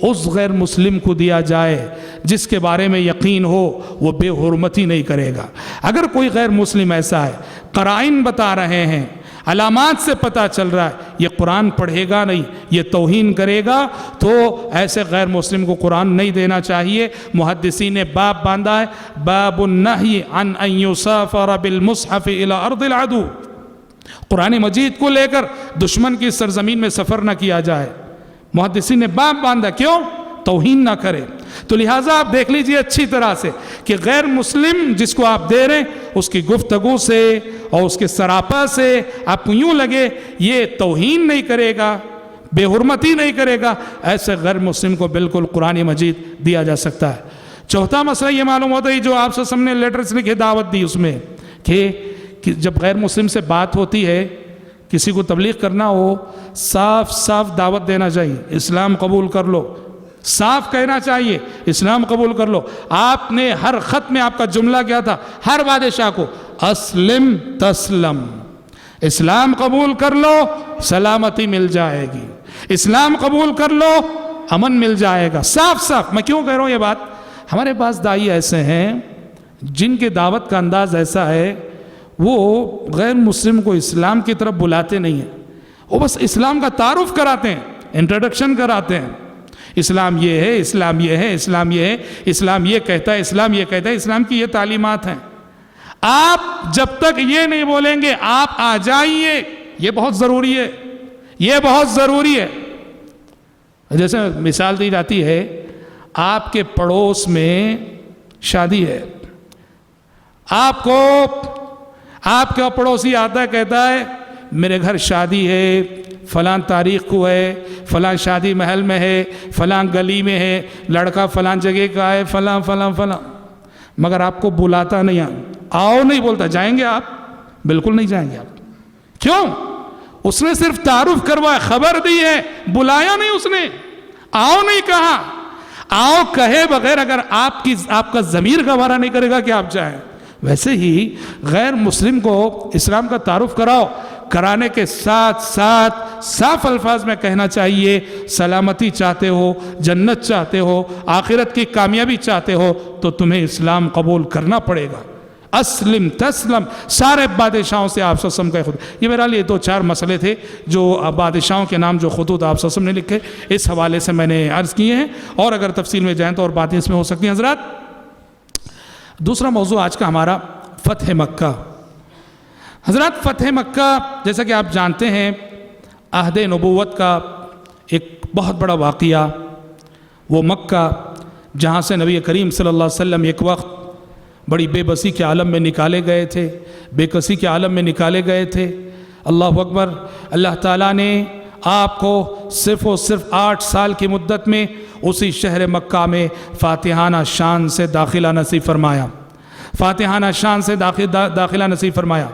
اس غیر مسلم کو دیا جائے جس کے بارے میں یقین ہو وہ بے حرمتی نہیں کرے گا. اگر کوئی غیر مسلم ایسا ہے، قرائن بتا رہے ہیں، علامات سے پتہ چل رہا ہے یہ قرآن پڑھے گا نہیں، یہ توہین کرے گا، تو ایسے غیر مسلم کو قرآن نہیں دینا چاہیے. محدثین نے باب باندھا ہے، باب النہی عن ان یسافر بالمصحف الى ارض العدو. قرآن مجید کو لے کر دشمن کی سرزمین میں سفر نہ کیا جائے. محدثین نے باب باندھا، کیوں؟ توہین نہ کرے. تو لہٰذا آپ دیکھ لیجئے اچھی طرح سے کہ غیر مسلم جس کو آپ دے رہے ہیں اس کی گفتگو سے اور اس کے سراپا سے آپ کو یوں لگے یہ توہین نہیں کرے گا، بے حرمتی نہیں کرے گا، ایسے غیر مسلم کو بالکل قرآن مجید دیا جا سکتا ہے. چوتھا مسئلہ یہ معلوم ہوتا ہے جو آپ سے سامنے لیٹرز لکھے دعوت دی اس میں کہ جب غیر مسلم سے بات ہوتی ہے، کسی کو تبلیغ کرنا ہو، صاف دعوت دینا چاہیے، اسلام قبول کر لو. صاف کہنا چاہیے اسلام قبول کر لو. آپ نے ہر خط میں آپ کا جملہ کیا تھا؟ ہر بادشاہ کو اسلم تسلم، اسلام قبول کر لو سلامتی مل جائے گی، اسلام قبول کر لو امن مل جائے گا. صاف. میں کیوں کہہ رہا ہوں یہ بات؟ ہمارے پاس داعی ایسے ہیں جن کے دعوت کا انداز ایسا ہے، وہ غیر مسلم کو اسلام کی طرف بلاتے نہیں ہیں، وہ بس اسلام کا تعارف کراتے ہیں، انٹروڈکشن کراتے ہیں. اسلام یہ ہے، اسلام یہ ہے، اسلام یہ ہے، اسلام یہ کہتا ہے، اسلام یہ کہتا ہے، اسلام کی یہ تعلیمات ہیں. آپ جب تک یہ نہیں بولیں گے آپ آ جائیے، یہ بہت ضروری ہے، یہ بہت ضروری ہے. جیسے مثال دی جاتی ہے، آپ کے پڑوس میں شادی ہے، آپ کا پڑوسی آتا ہے کہتا ہے میرے گھر شادی ہے، فلاں تاریخ کو ہے، فلاں شادی محل میں ہے، فلاں گلی میں ہے، لڑکا فلاں جگہ کا ہے، فلاں. مگر آپ کو بلاتا نہیں، آؤ نہیں بولتا. جائیں گے آپ؟ بالکل نہیں جائیں گے آپ. کیوں؟ اس نے صرف تعارف کروایا، خبر دی ہے، بلایا نہیں اس نے، آؤ نہیں کہا. آؤ کہے بغیر اگر آپ کا ضمیر گوارا نہیں کرے گا کہ آپ جائیں. ویسے ہی غیر مسلم کو اسلام کا تعارف کرانے کے ساتھ صاف الفاظ میں کہنا چاہیے سلامتی چاہتے ہو، جنت چاہتے ہو، آخرت کی کامیابی چاہتے ہو تو تمہیں اسلام قبول کرنا پڑے گا. اسلم تسلم. سارے بادشاہوں سے آپ سسم کا خود. یہ میرا لیے 2-4 مسئلے تھے جو بادشاہوں کے نام جو خطوط آپ سسم نے لکھے، اس حوالے سے میں نے عرض کیے ہیں، اور اگر تفصیل میں جائیں تو اور باتیں اس میں ہو سکتی ہیں. حضرات دوسرا موضوع آج کا ہمارا فتح مکہ. حضرات فتح مکہ جیسا کہ آپ جانتے ہیں عہد نبوت کا ایک بہت بڑا واقعہ، وہ مکہ جہاں سے نبی کریم صلی اللہ علیہ وسلم ایک وقت بڑی بے بسی کے عالم میں نکالے گئے تھے، بے کسی کے عالم میں نکالے گئے تھے۔ اللہ اکبر، اللہ تعالیٰ نے آپ کو صرف و صرف 8 سال کی مدت میں اسی شہر مکہ میں فاتحانہ شان سے داخلہ نصیب فرمایا، فاتحانہ شان سے داخلہ نصیب فرمایا۔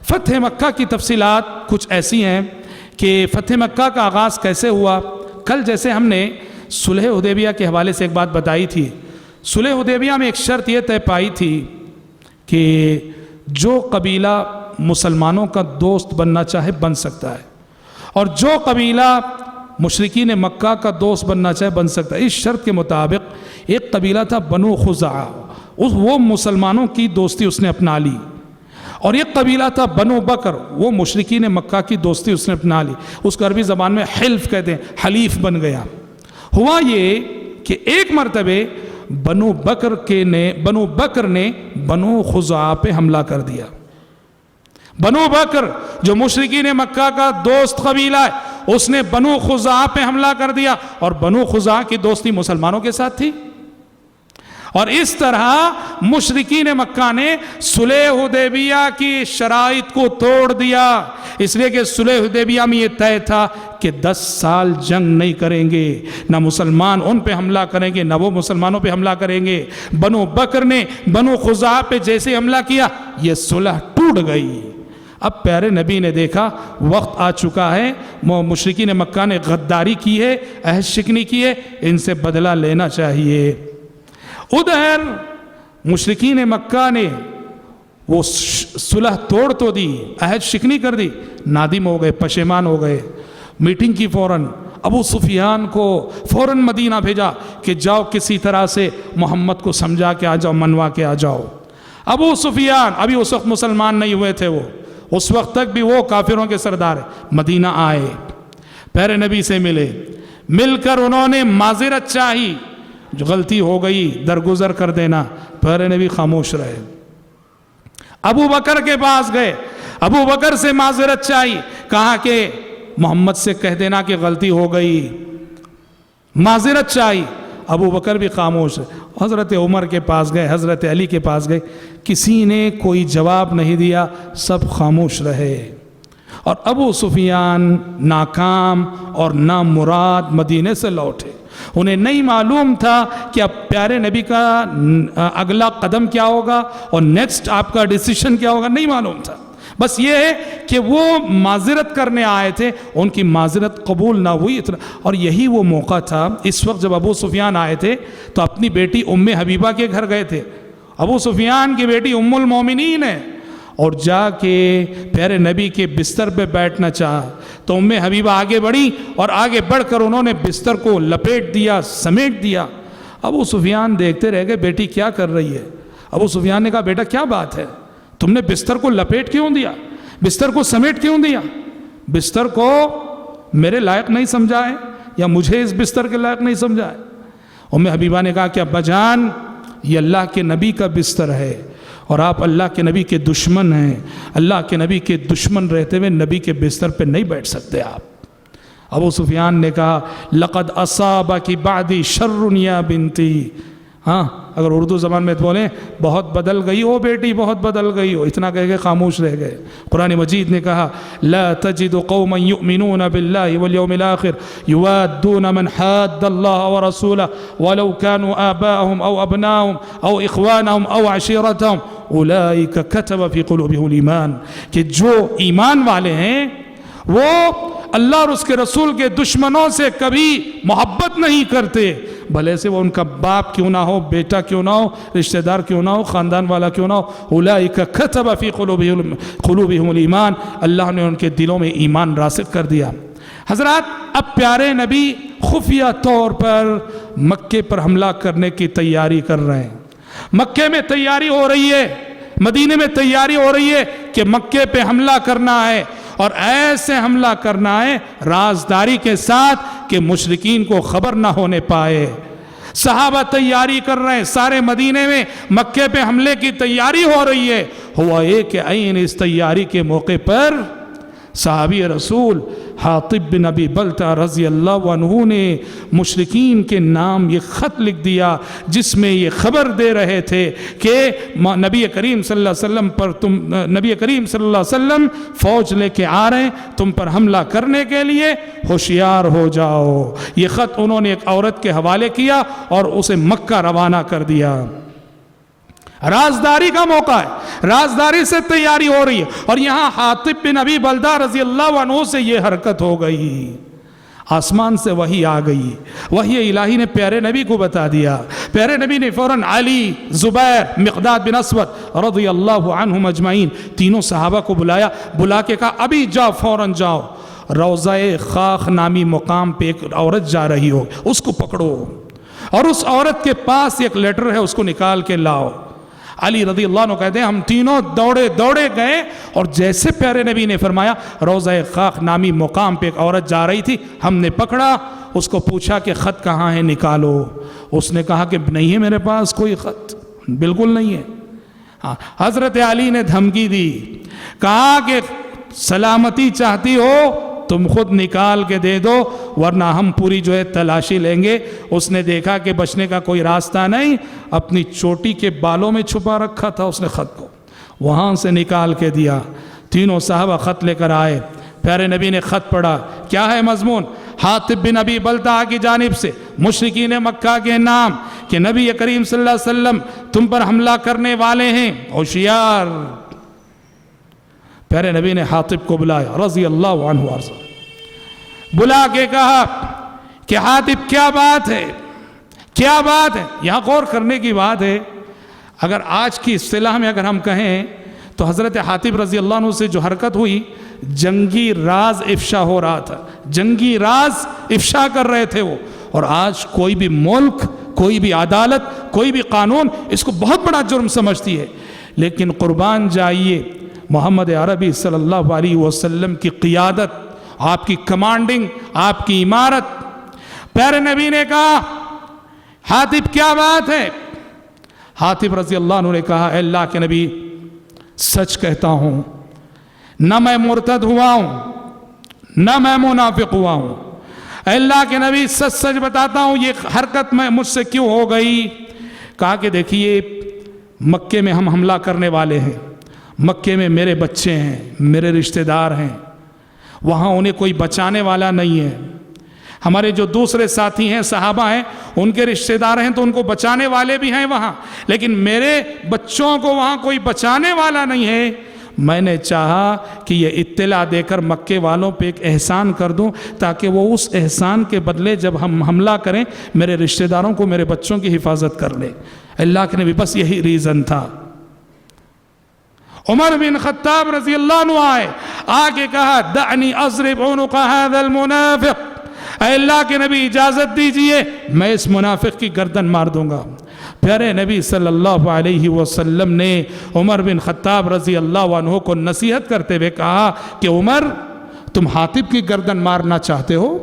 فتح مکہ کی تفصیلات کچھ ایسی ہیں کہ فتح مکہ کا آغاز کیسے ہوا۔ کل جیسے ہم نے صلح حدیبیہ کے حوالے سے ایک بات بتائی تھی، صلح حدیبیہ میں ایک شرط یہ طے پائی تھی کہ جو قبیلہ مسلمانوں کا دوست بننا چاہے بن سکتا ہے، اور جو قبیلہ مشرکین مکہ کا دوست بننا چاہے بن سکتا ہے۔ اس شرط کے مطابق ایک قبیلہ تھا بنو خزاعہ، وہ مسلمانوں کی دوستی اس نے اپنا لی، اور ایک قبیلہ تھا بنو بکر، وہ مشرکین مکہ کی دوستی اس نے اپنا لی۔ اس کو عربی زبان میں حلف کہتے ہیں، حلیف بن گیا۔ ہوا یہ کہ ایک مرتبہ بنو بکر نے بنو خزاعہ پہ حملہ کر دیا۔ بنو بکر جو مشرکین مکہ کا دوست قبیلہ ہے، اس نے بنو خزاعہ پہ حملہ کر دیا، اور بنو خزاعہ کی دوستی مسلمانوں کے ساتھ تھی، اور اس طرح مشرکین مکہ نے صلح حدیبیہ کی شرائط کو توڑ دیا۔ اس لیے کہ صلح حدیبیہ میں یہ طے تھا کہ 10 سال جنگ نہیں کریں گے، نہ مسلمان ان پہ حملہ کریں گے نہ وہ مسلمانوں پہ حملہ کریں گے۔ بنو بکر نے بنو خزاعہ پہ جیسے حملہ کیا، یہ صلح ٹوٹ گئی۔ اب پیارے نبی نے دیکھا وقت آ چکا ہے، مشرکین مکہ نے غداری کی ہے، عہد شکنی کی ہے، ان سے بدلہ لینا چاہیے۔ ادھر مشرکین مکہ نے وہ صلح توڑ تو دی، عہد شکنی کر دی، نادم ہو گئے، پشیمان ہو گئے۔ میٹنگ کی فوراً ابو سفیان کو فوراً مدینہ بھیجا کہ جاؤ کسی طرح سے محمد کو سمجھا کے آ جاؤ، منوا کے آ جاؤ۔ ابو سفیان ابھی اس وقت مسلمان نہیں ہوئے تھے، وہ اس وقت تک بھی وہ کافروں کے سردار مدینہ آئے، پیارے نبی سے ملے، مل کر انہوں نے معذرت چاہی، جو غلطی ہو گئی درگزر کر دینا۔ پیارے نبی خاموش رہے۔ ابو بکر کے پاس گئے، ابو بکر سے معذرت چاہی، کہا کہ محمد سے کہہ دینا کہ غلطی ہو گئی، معذرت چاہی۔ ابو بکر بھی خاموش ہے۔ حضرت عمر کے پاس گئے، حضرت علی کے پاس گئے، کسی نے کوئی جواب نہیں دیا، سب خاموش رہے۔ اور ابو سفیان ناکام اور نامراد مدینے سے لوٹے۔ انہیں نہیں معلوم تھا کہ اب پیارے نبی کا اگلا قدم کیا ہوگا اور نیکسٹ آپ کا ڈیسیشن کیا ہوگا، نہیں معلوم تھا۔ بس یہ ہے کہ وہ معذرت کرنے آئے تھے، ان کی معذرت قبول نہ ہوئی، اور یہی وہ موقع تھا۔ اس وقت جب ابو سفیان آئے تھے تو اپنی بیٹی ام حبیبہ کے گھر گئے تھے۔ ابو سفیان کی بیٹی ام المومنین ہے، اور جا کے پیارے نبی کے بستر پہ بیٹھنا چاہا تو ام حبیبہ آگے بڑھی، اور آگے بڑھ کر انہوں نے بستر کو لپیٹ دیا، سمیٹ دیا۔ ابو سفیان دیکھتے رہ گئے بیٹی کیا کر رہی ہے۔ ابو سفیان نے کہا بیٹا کیا بات ہے، تم نے بستر کو لپیٹ کیوں دیا، بستر کو سمیٹ کیوں دیا، بستر کو میرے لائق نہیں سمجھا ہے یا مجھے اس بستر کے لائق نہیں سمجھا ہے۔ ام حبیبہ نے کہا کہ ابا جان یہ اللہ کے نبی کا بستر ہے، اور آپ اللہ کے نبی کے دشمن ہیں، اللہ کے نبی کے دشمن رہتے ہوئے نبی کے بستر پہ نہیں بیٹھ سکتے آپ۔ ابو سفیان نے کہا لقد اصابکی بعدی شر یا بنتی، ہاں اگر اردو زبان میں بولیں بہت بدل گئی ہو بیٹی، بہت بدل گئی ہو، اتنا کہہ کے خاموش رہ گئے۔ قرآن مجید نے کہا لا تجد قوما یؤمنون باللہ والیوم الآخر یوادون من حاد اللہ ورسولہ ولو كانوا آباءهم او ابناءهم او اخوانهم او عشیرتهم اولئک کتب فی قلوبهم الایمان، کہ جو ایمان والے ہیں وہ اللہ اور اس کے رسول کے دشمنوں سے کبھی محبت نہیں کرتے، بھلے سے وہ ان کا باپ کیوں نہ ہو، بیٹا کیوں نہ ہو، رشتہ دار کیوں نہ ہو، خاندان والا کیوں نہ ہو۔ اولئک کتب فی قلوبہم الایمان، اللہ نے ان کے دلوں میں ایمان راسخ کر دیا۔ حضرات اب پیارے نبی خفیہ طور پر مکے پر حملہ کرنے کی تیاری کر رہے ہیں۔ مکے میں تیاری ہو رہی ہے، مدینے میں تیاری ہو رہی ہے کہ مکے پہ حملہ کرنا ہے، اور ایسے حملہ کرنا ہے رازداری کے ساتھ کہ مشرکین کو خبر نہ ہونے پائے۔ صحابہ تیاری کر رہے ہیں، سارے مدینے میں مکے پہ حملے کی تیاری ہو رہی ہے۔ ہوا یہ کہ عین اس تیاری کے موقع پر صحابی رسول حاطب بن ابی بلتہ رضی اللہ عنہ نے مشرکین کے نام یہ خط لکھ دیا جس میں یہ خبر دے رہے تھے کہ نبی کریم صلی اللہ علیہ وسلم پر نبی کریم صلی اللہ علیہ وسلم فوج لے کے آ رہے ہیں تم پر حملہ کرنے کے لیے، ہوشیار ہو جاؤ۔ یہ خط انہوں نے ایک عورت کے حوالے کیا اور اسے مکہ روانہ کر دیا۔ رازداری کا موقع ہے، رازداری سے تیاری ہو رہی ہے، اور یہاں حاطب بن ابی بلتہ رضی اللہ عنہ سے یہ حرکت ہو گئی۔ آسمان سے وحی آ گئی، وحی الہی نے پیارے نبی کو بتا دیا۔ پیارے نبی نے فوراً علی، زبیر، مقداد بن اسود رضی اللہ عنہم اجمعین تینوں صحابہ کو بلا کے کہا ابھی جاؤ، فوراً جاؤ، روضہ خاخ نامی مقام پہ ایک عورت جا رہی ہو، اس کو پکڑو، اور اس عورت کے پاس ایک لیٹر ہے، اس کو نکال کے لاؤ۔ علی رضی اللہ عنہ کہتے ہیں ہم تینوں دوڑے گئے، اور جیسے پیارے نبی نے فرمایا روضہ خاخ نامی مقام پہ ایک عورت جا رہی تھی، ہم نے پکڑا، اس کو پوچھا کہ خط کہاں ہے، نکالو۔ اس نے کہا کہ نہیں ہے میرے پاس کوئی خط، بالکل نہیں ہے۔ حضرت علی نے دھمکی دی، کہا کہ سلامتی چاہتی ہو تم خود نکال کے دے دو ورنہ ہم پوری جو ہے تلاشی لیں گے۔ اس نے دیکھا کہ بچنے کا کوئی راستہ نہیں، اپنی چوٹی کے بالوں میں چھپا رکھا تھا اس نے خط کو، وہاں سے نکال کے دیا۔ تینوں صحابہ خط لے کر آئے، پیارے نبی نے خط پڑھا، کیا ہے مضمون؟ حاطب بن ابی بلتہ کی جانب سے مشرکین مکہ کے نام کہ نبی کریم صلی اللہ علیہ وسلم تم پر حملہ کرنے والے ہیں، ہوشیار۔ پیارے نبی نے حاطب کو بلایا رضی اللہ عنہ وارضہ، بلا کے کہا کہ حاطب کیا بات ہے، کیا بات ہے؟ یہاں غور کرنے کی بات ہے، اگر آج کی اصطلاح میں اگر ہم کہیں تو حضرت حاطب رضی اللہ عنہ سے جو حرکت ہوئی، جنگی راز افشا ہو رہا تھا، جنگی راز افشا کر رہے تھے وہ۔ اور آج کوئی بھی ملک، کوئی بھی عدالت، کوئی بھی قانون اس کو بہت بڑا جرم سمجھتی ہے، لیکن قربان جائیے محمد عربی صلی اللہ علیہ وسلم کی قیادت، آپ کی کمانڈنگ، آپ کی عمارت۔ پیارے نبی نے کہا حاطب کیا بات ہے؟ حاطب رضی اللہ عنہ نے کہا اے اللہ کے نبی سچ کہتا ہوں، نہ میں مرتد ہوا ہوں نہ میں منافق ہوا ہوں، اے اللہ کے نبی سچ سچ بتاتا ہوں یہ حرکت میں مجھ سے کیوں ہو گئی؟ کہا کہ دیکھیے مکے میں ہم حملہ کرنے والے ہیں، مکے میں میرے بچے ہیں، میرے رشتہ دار ہیں، وہاں انہیں کوئی بچانے والا نہیں ہے، ہمارے جو دوسرے ساتھی ہیں صحابہ ہیں ان کے رشتہ دار ہیں تو ان کو بچانے والے بھی ہیں وہاں، لیکن میرے بچوں کو وہاں کوئی بچانے والا نہیں ہے۔ میں نے چاہا کہ یہ اطلاع دے کر مکے والوں پہ ایک احسان کر دوں تاکہ وہ اس احسان کے بدلے جب ہم حملہ کریں میرے رشتہ داروں کو، میرے بچوں کی حفاظت کر لیں۔ اللہ کے نبی بس یہی ریزن تھا۔ عمر بن خطاب رضی اللہ عنہ آئے، آگے کہا دعنی اضرب عنق هذا المنافق، اے اللہ کے نبی اجازت دیجئے میں اس منافق کی گردن مار دوں گا۔ پیارے نبی صلی اللہ علیہ وسلم نے عمر بن خطاب رضی اللہ عنہ کو نصیحت کرتے ہوئے کہا کہ عمر تم حاطب کی گردن مارنا چاہتے ہو؟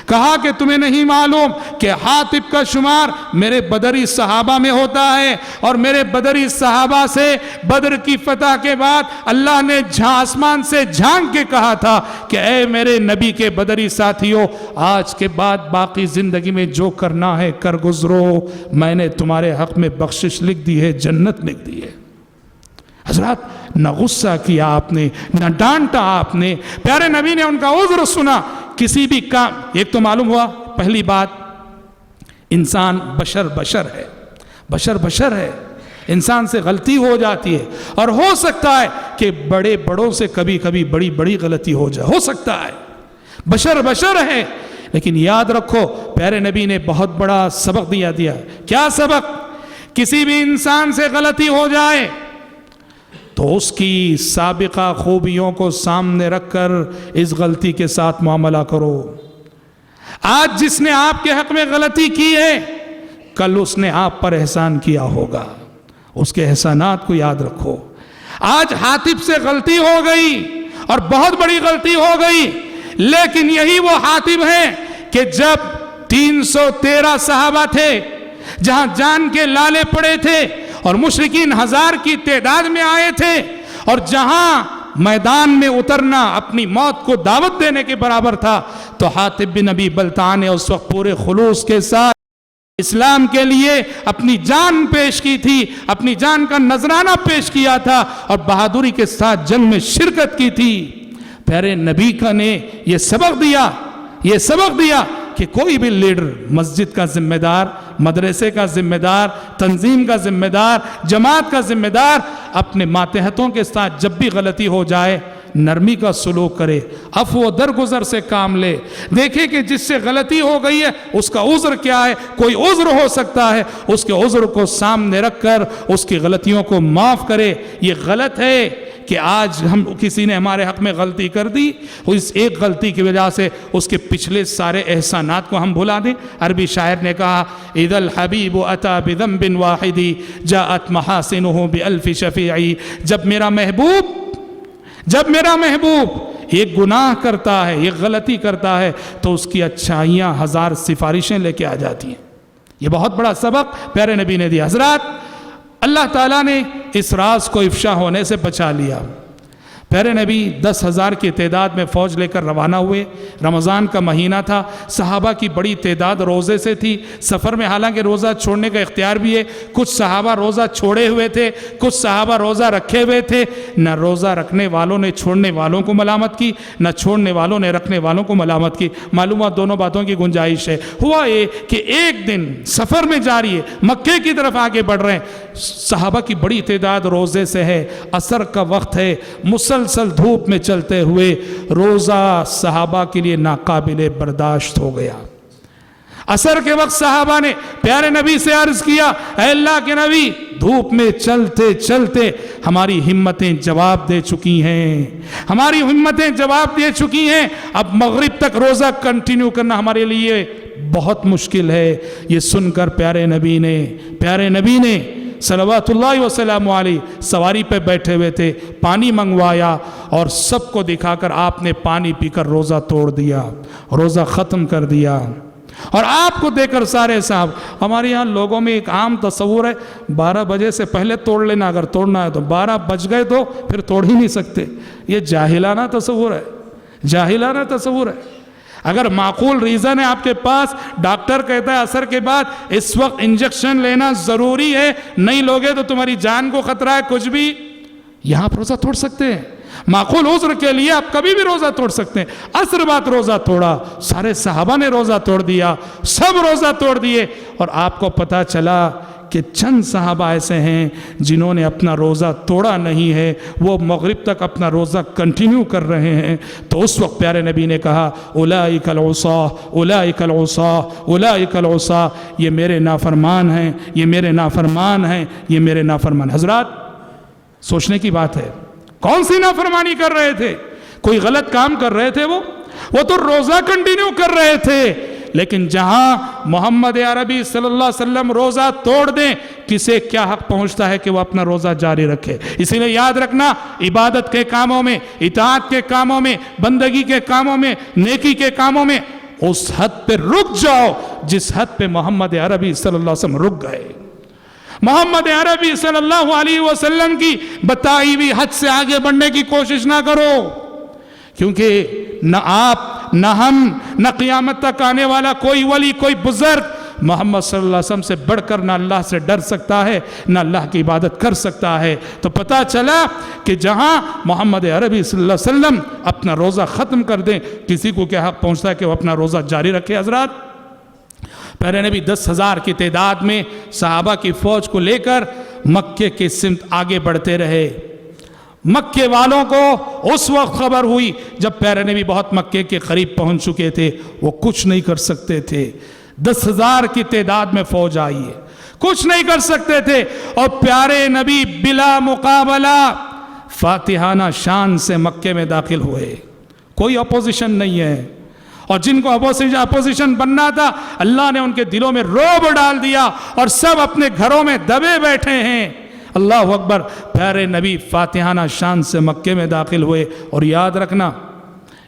کہا کہ تمہیں نہیں معلوم کہ حاطب کا شمار میرے بدری صحابہ میں ہوتا ہے، اور میرے بدری صحابہ سے بدر کی فتح کے بعد اللہ نے آسمان سے جھانک کے کہا تھا کہ اے میرے نبی کے بدری ساتھیو، آج کے بعد باقی زندگی میں جو کرنا ہے کر گزرو، میں نے تمہارے حق میں بخشش لکھ دی ہے، جنت لکھ دی ہے۔ حضرات نہ غصہ کیا آپ نے، نہ ڈانٹا آپ نے، پیارے نبی نے ان کا عذر سنا۔ کسی بھی کام، ایک تو معلوم ہوا پہلی بات انسان بشر ہے، انسان سے غلطی ہو جاتی ہے، اور ہو سکتا ہے کہ بڑوں سے کبھی کبھی بڑی غلطی ہو جائے، ہو سکتا ہے، بشر ہے۔ لیکن یاد رکھو پیارے نبی نے بہت بڑا سبق دیا۔ کیا سبق؟ کسی بھی انسان سے غلطی ہو جائے تو اس کی سابقہ خوبیوں کو سامنے رکھ کر اس غلطی کے ساتھ معاملہ کرو۔ آج جس نے آپ کے حق میں غلطی کی ہے کل اس نے آپ پر احسان کیا ہوگا، اس کے احسانات کو یاد رکھو۔ آج حاطب سے غلطی ہو گئی اور بہت بڑی غلطی ہو گئی، لیکن یہی وہ حاطب ہے کہ جب 313 صحابہ تھے، جہاں جان کے لالے پڑے تھے اور مشرکین 1000 کی تعداد میں آئے تھے، اور جہاں میدان میں اترنا اپنی موت کو دعوت دینے کے برابر تھا، تو حاطب بن ابی بلتعہ نے اس وقت پورے خلوص کے ساتھ اسلام کے لیے اپنی جان پیش کی تھی، اپنی جان کا نذرانہ پیش کیا تھا اور بہادری کے ساتھ جنگ میں شرکت کی تھی۔ پیارے نبی کا نے یہ سبق دیا کہ کوئی بھی لیڈر، مسجد کا ذمہ دار، مدرسے کا ذمہ دار، تنظیم کا ذمہ دار، جماعت کا ذمہ دار، اپنے ماتحتوں کے ساتھ جب بھی غلطی ہو جائے نرمی کا سلوک کرے، عفو و درگزر سے کام لے، دیکھے کہ جس سے غلطی ہو گئی ہے اس کا عذر کیا ہے، کوئی عذر ہو سکتا ہے، اس کے عذر کو سامنے رکھ کر اس کی غلطیوں کو معاف کرے۔ یہ غلط ہے کہ آج کسی نے ہمارے حق میں غلطی کر دی، اس ایک غلطی کی وجہ سے اس کے پچھلے سارے احسانات کو ہم بھلا دیں۔ عربی شاعر نے کہا اذا الحبیب اتی بذنب واحد جاءت محاسنه بألف شفیع، جب میرا محبوب ایک گناہ کرتا ہے، ایک غلطی کرتا ہے، تو اس کی اچھائیاں 1000 سفارشیں لے کے آ جاتی ہیں۔ یہ بہت بڑا سبق پیارے نبی نے دیا۔ حضرات، اللہ تعالیٰ نے اس راز کو افشا ہونے سے بچا لیا۔ پیارے نبی 10,000 کی تعداد میں فوج لے کر روانہ ہوئے۔ رمضان کا مہینہ تھا، صحابہ کی بڑی تعداد روزے سے تھی۔ سفر میں حالانکہ روزہ چھوڑنے کا اختیار بھی ہے، کچھ صحابہ روزہ چھوڑے ہوئے تھے، کچھ صحابہ روزہ رکھے ہوئے تھے۔ نہ روزہ رکھنے والوں نے چھوڑنے والوں کو ملامت کی، نہ چھوڑنے والوں نے رکھنے والوں کو ملامت کی۔ معلومات دونوں باتوں کی گنجائش ہے۔ ہوا یہ کہ ایک دن سفر میں جاری ہے، مکے کی طرف آگے بڑھ رہے ہیں، صحابہ کی بڑی تعداد روزے سے ہے، عصر کا وقت ہے، مسلسل دھوپ میں چلتے ہوئے روزہ صحابہ کے لیے ناقابل برداشت ہو گیا۔ عصر کے وقت صحابہ نے پیارے نبی سے عرض کیا، اے اللہ کے نبی، دھوپ میں چلتے چلتے ہماری ہمتیں جواب دے چکی ہیں، اب مغرب تک روزہ کنٹینیو کرنا ہمارے لیے بہت مشکل ہے۔ یہ سن کر پیارے نبی نے صلوات اللہ وسلام علیہ سواری پہ بیٹھے ہوئے تھے، پانی منگوایا اور سب کو دکھا کر آپ نے پانی پی کر روزہ توڑ دیا، روزہ ختم کر دیا۔ اور آپ کو دے کر سارے صاحب، ہمارے یہاں لوگوں میں ایک عام تصور ہے 12 بجے سے پہلے توڑ لینا، اگر توڑنا ہے تو 12 بج گئے تو پھر توڑ ہی نہیں سکتے۔ یہ جاہلانہ تصور ہے۔ اگر معقول ریزن ہے آپ کے پاس، ڈاکٹر کہتا ہے عصر کے بعد اس وقت انجیکشن لینا ضروری ہے، نہیں لوگے تو تمہاری جان کو خطرہ ہے، کچھ بھی، یہاں آپ روزہ توڑ سکتے ہیں۔ معقول عذر کے لیے آپ کبھی بھی روزہ توڑ سکتے ہیں۔ عصر بعد روزہ توڑا، سارے صحابہ نے روزہ توڑ دیا، سب روزہ توڑ دیے، اور آپ کو پتا چلا کہ چند صحابہ ایسے ہیں جنہوں نے اپنا روزہ توڑا نہیں ہے، وہ مغرب تک اپنا روزہ کنٹینیو کر رہے ہیں۔ تو اس وقت پیارے نبی نے کہا اولئک العصاة اولئک العصاة اولئک العصاة، یہ میرے نافرمان ہیں، یہ میرے نافرمان ہیں، یہ میرے نافرمان۔ حضرات، سوچنے کی بات ہے، کون سی نافرمانی کر رہے تھے؟ کوئی غلط کام کر رہے تھے؟ وہ تو روزہ کنٹینیو کر رہے تھے، لیکن جہاں محمد عربی صلی اللہ علیہ وسلم روزہ توڑ دیں، کسے کیا حق پہنچتا ہے کہ وہ اپنا روزہ جاری رکھے؟ اسی لیے یاد رکھنا، عبادت کے کاموں میں، اطاعت کے کاموں میں، بندگی کے کاموں میں، نیکی کے کاموں میں اس حد پہ رک جاؤ جس حد پہ محمد عربی صلی اللہ علیہ وسلم رک گئے۔ محمد عربی صلی اللہ علیہ وسلم کی بتائی ہوئی حد سے آگے بڑھنے کی کوشش نہ کرو، کیونکہ نہ آپ، نہ ہم، نہ قیامت تک آنے والا کوئی ولی، کوئی بزرگ محمد صلی اللہ علیہ وسلم سے بڑھ کر نہ اللہ سے ڈر سکتا ہے، نہ اللہ کی عبادت کر سکتا ہے۔ تو پتہ چلا کہ جہاں محمد عربی صلی اللہ علیہ وسلم اپنا روزہ ختم کر دیں، کسی کو کیا حق پہنچتا ہے کہ وہ اپنا روزہ جاری رکھے؟ حضرات، پیارے نبی 10,000 کی تعداد میں صحابہ کی فوج کو لے کر مکے کے سمت آگے بڑھتے رہے۔ مکے والوں کو اس وقت خبر ہوئی جب پیارے نبی بہت مکے کے قریب پہنچ چکے تھے، وہ کچھ نہیں کر سکتے تھے۔ 10,000 کی تعداد میں فوج آئی ہے، کچھ نہیں کر سکتے تھے، اور پیارے نبی بلا مقابلہ فاتحانہ شان سے مکے میں داخل ہوئے۔ کوئی اپوزیشن نہیں ہے، اور جن کو اپوزیشن بننا تھا اللہ نے ان کے دلوں میں رعب ڈال دیا، اور سب اپنے گھروں میں دبے بیٹھے ہیں۔ اللہ اکبر، پیارے نبی فاتحانہ شان سے مکے میں داخل ہوئے۔ اور یاد رکھنا،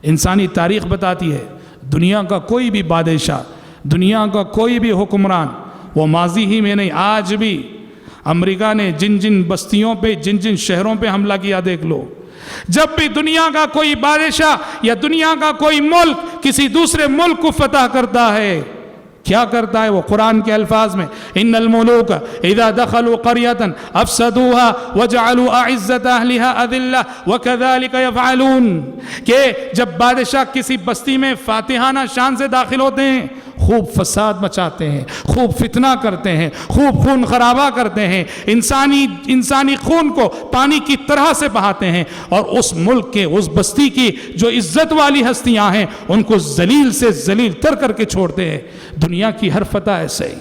انسانی تاریخ بتاتی ہے، دنیا کا کوئی بھی بادشاہ، دنیا کا کوئی بھی حکمران، وہ ماضی ہی میں نہیں، آج بھی امریکہ نے جن جن بستیوں پہ، جن جن شہروں پہ حملہ کیا دیکھ لو، جب بھی دنیا کا کوئی بادشاہ یا دنیا کا کوئی ملک کسی دوسرے ملک کو فتح کرتا ہے، کیا کرتا ہے وہ؟ قرآن کے الفاظ میں ان الملوک اذا دخلوا قرية افسدوها وجعلوا اعزة اهلها اذلة وكذلك يفعلون، کہ جب بادشاہ کسی بستی میں فاتحانہ شان سے داخل ہوتے ہیں، خوب فساد مچاتے ہیں، خوب فتنہ کرتے ہیں، خوب خون خرابہ کرتے ہیں، انسانی خون کو پانی کی طرح سے بہاتے ہیں، اور اس ملک کے اس بستی کی جو عزت والی ہستیاں ہیں ان کو ذلیل سے ذلیل تر کر کے چھوڑتے ہیں۔ دنیا کی ہر فتح ایسے ہی،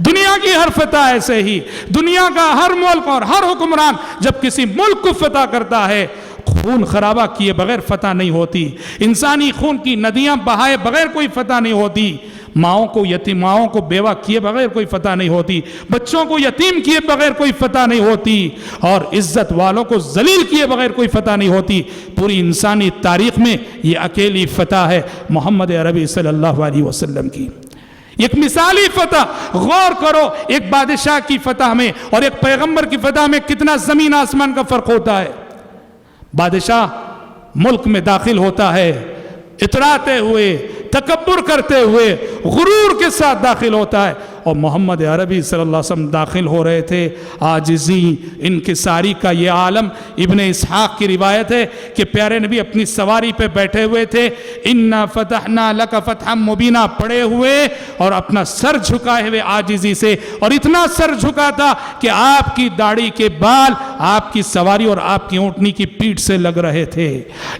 دنیا کی ہر فتح ایسے ہی، دنیا کا ہر ملک اور ہر حکمران جب کسی ملک کو فتح کرتا ہے، خون خرابہ کیے بغیر فتح نہیں ہوتی، انسانی خون کی ندیاں بہائے بغیر کوئی فتح نہیں ہوتی، ماؤں کو بیوہ کیے بغیر کوئی فتح نہیں ہوتی، بچوں کو یتیم کیے بغیر کوئی فتح نہیں ہوتی، اور عزت والوں کو ذلیل کیے بغیر کوئی فتح نہیں ہوتی۔ پوری انسانی تاریخ میں یہ اکیلی فتح ہے محمد عربی صلی اللہ علیہ وسلم کی، ایک مثالی فتح۔ غور کرو ایک بادشاہ کی فتح میں اور ایک پیغمبر کی فتح میں کتنا زمین آسمان کا فرق ہوتا ہے۔ بادشاہ ملک میں داخل ہوتا ہے اتراتے ہوئے، تکبر کرتے ہوئے، غرور کے ساتھ داخل ہوتا ہے، اور محمد عربی صلی اللہ علیہ وسلم داخل ہو رہے تھے عاجزی انکساری کا۔ یہ عالم ابن اسحاق کی روایت ہے کہ پیارے نبی اپنی سواری پہ بیٹھے ہوئے تھے، اِنَّا فَتَحْنَا لَكَ فَتْحًا مُبِينًا پڑے ہوئے اور اپنا سر جھکائے ہوئے عاجزی سے، اور اتنا سر جھکا تھا کہ آپ کی داڑھی کے بال آپ کی سواری اور آپ کی اونٹنی کی پیٹھ سے لگ رہے تھے۔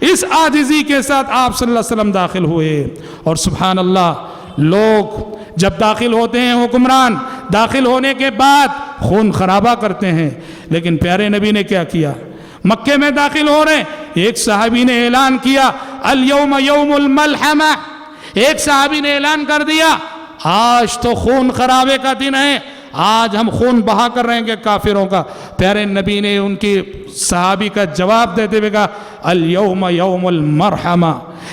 اس عاجزی کے ساتھ آپ صلی اللہ علیہ وسلم داخل ہوئے، اور سبحان اللہ، لوگ جب داخل ہوتے ہیں، حکمران داخل ہونے کے بعد خون خرابہ کرتے ہیں، لیکن پیارے نبی نے کیا کیا؟ مکے میں داخل ہو رہے ہیں، ایک صحابی نے اعلان کیا الیوم یوم الملحمہ، ایک صحابی نے اعلان کر دیا آج تو خون خرابے کا دن ہے، آج ہم خون بہا کر رہیں گے کافروں کا۔ پیارے نبی نے ان کی صحابی کا جواب دیتے ہوئے کہا الیوم یوم المرحمہ،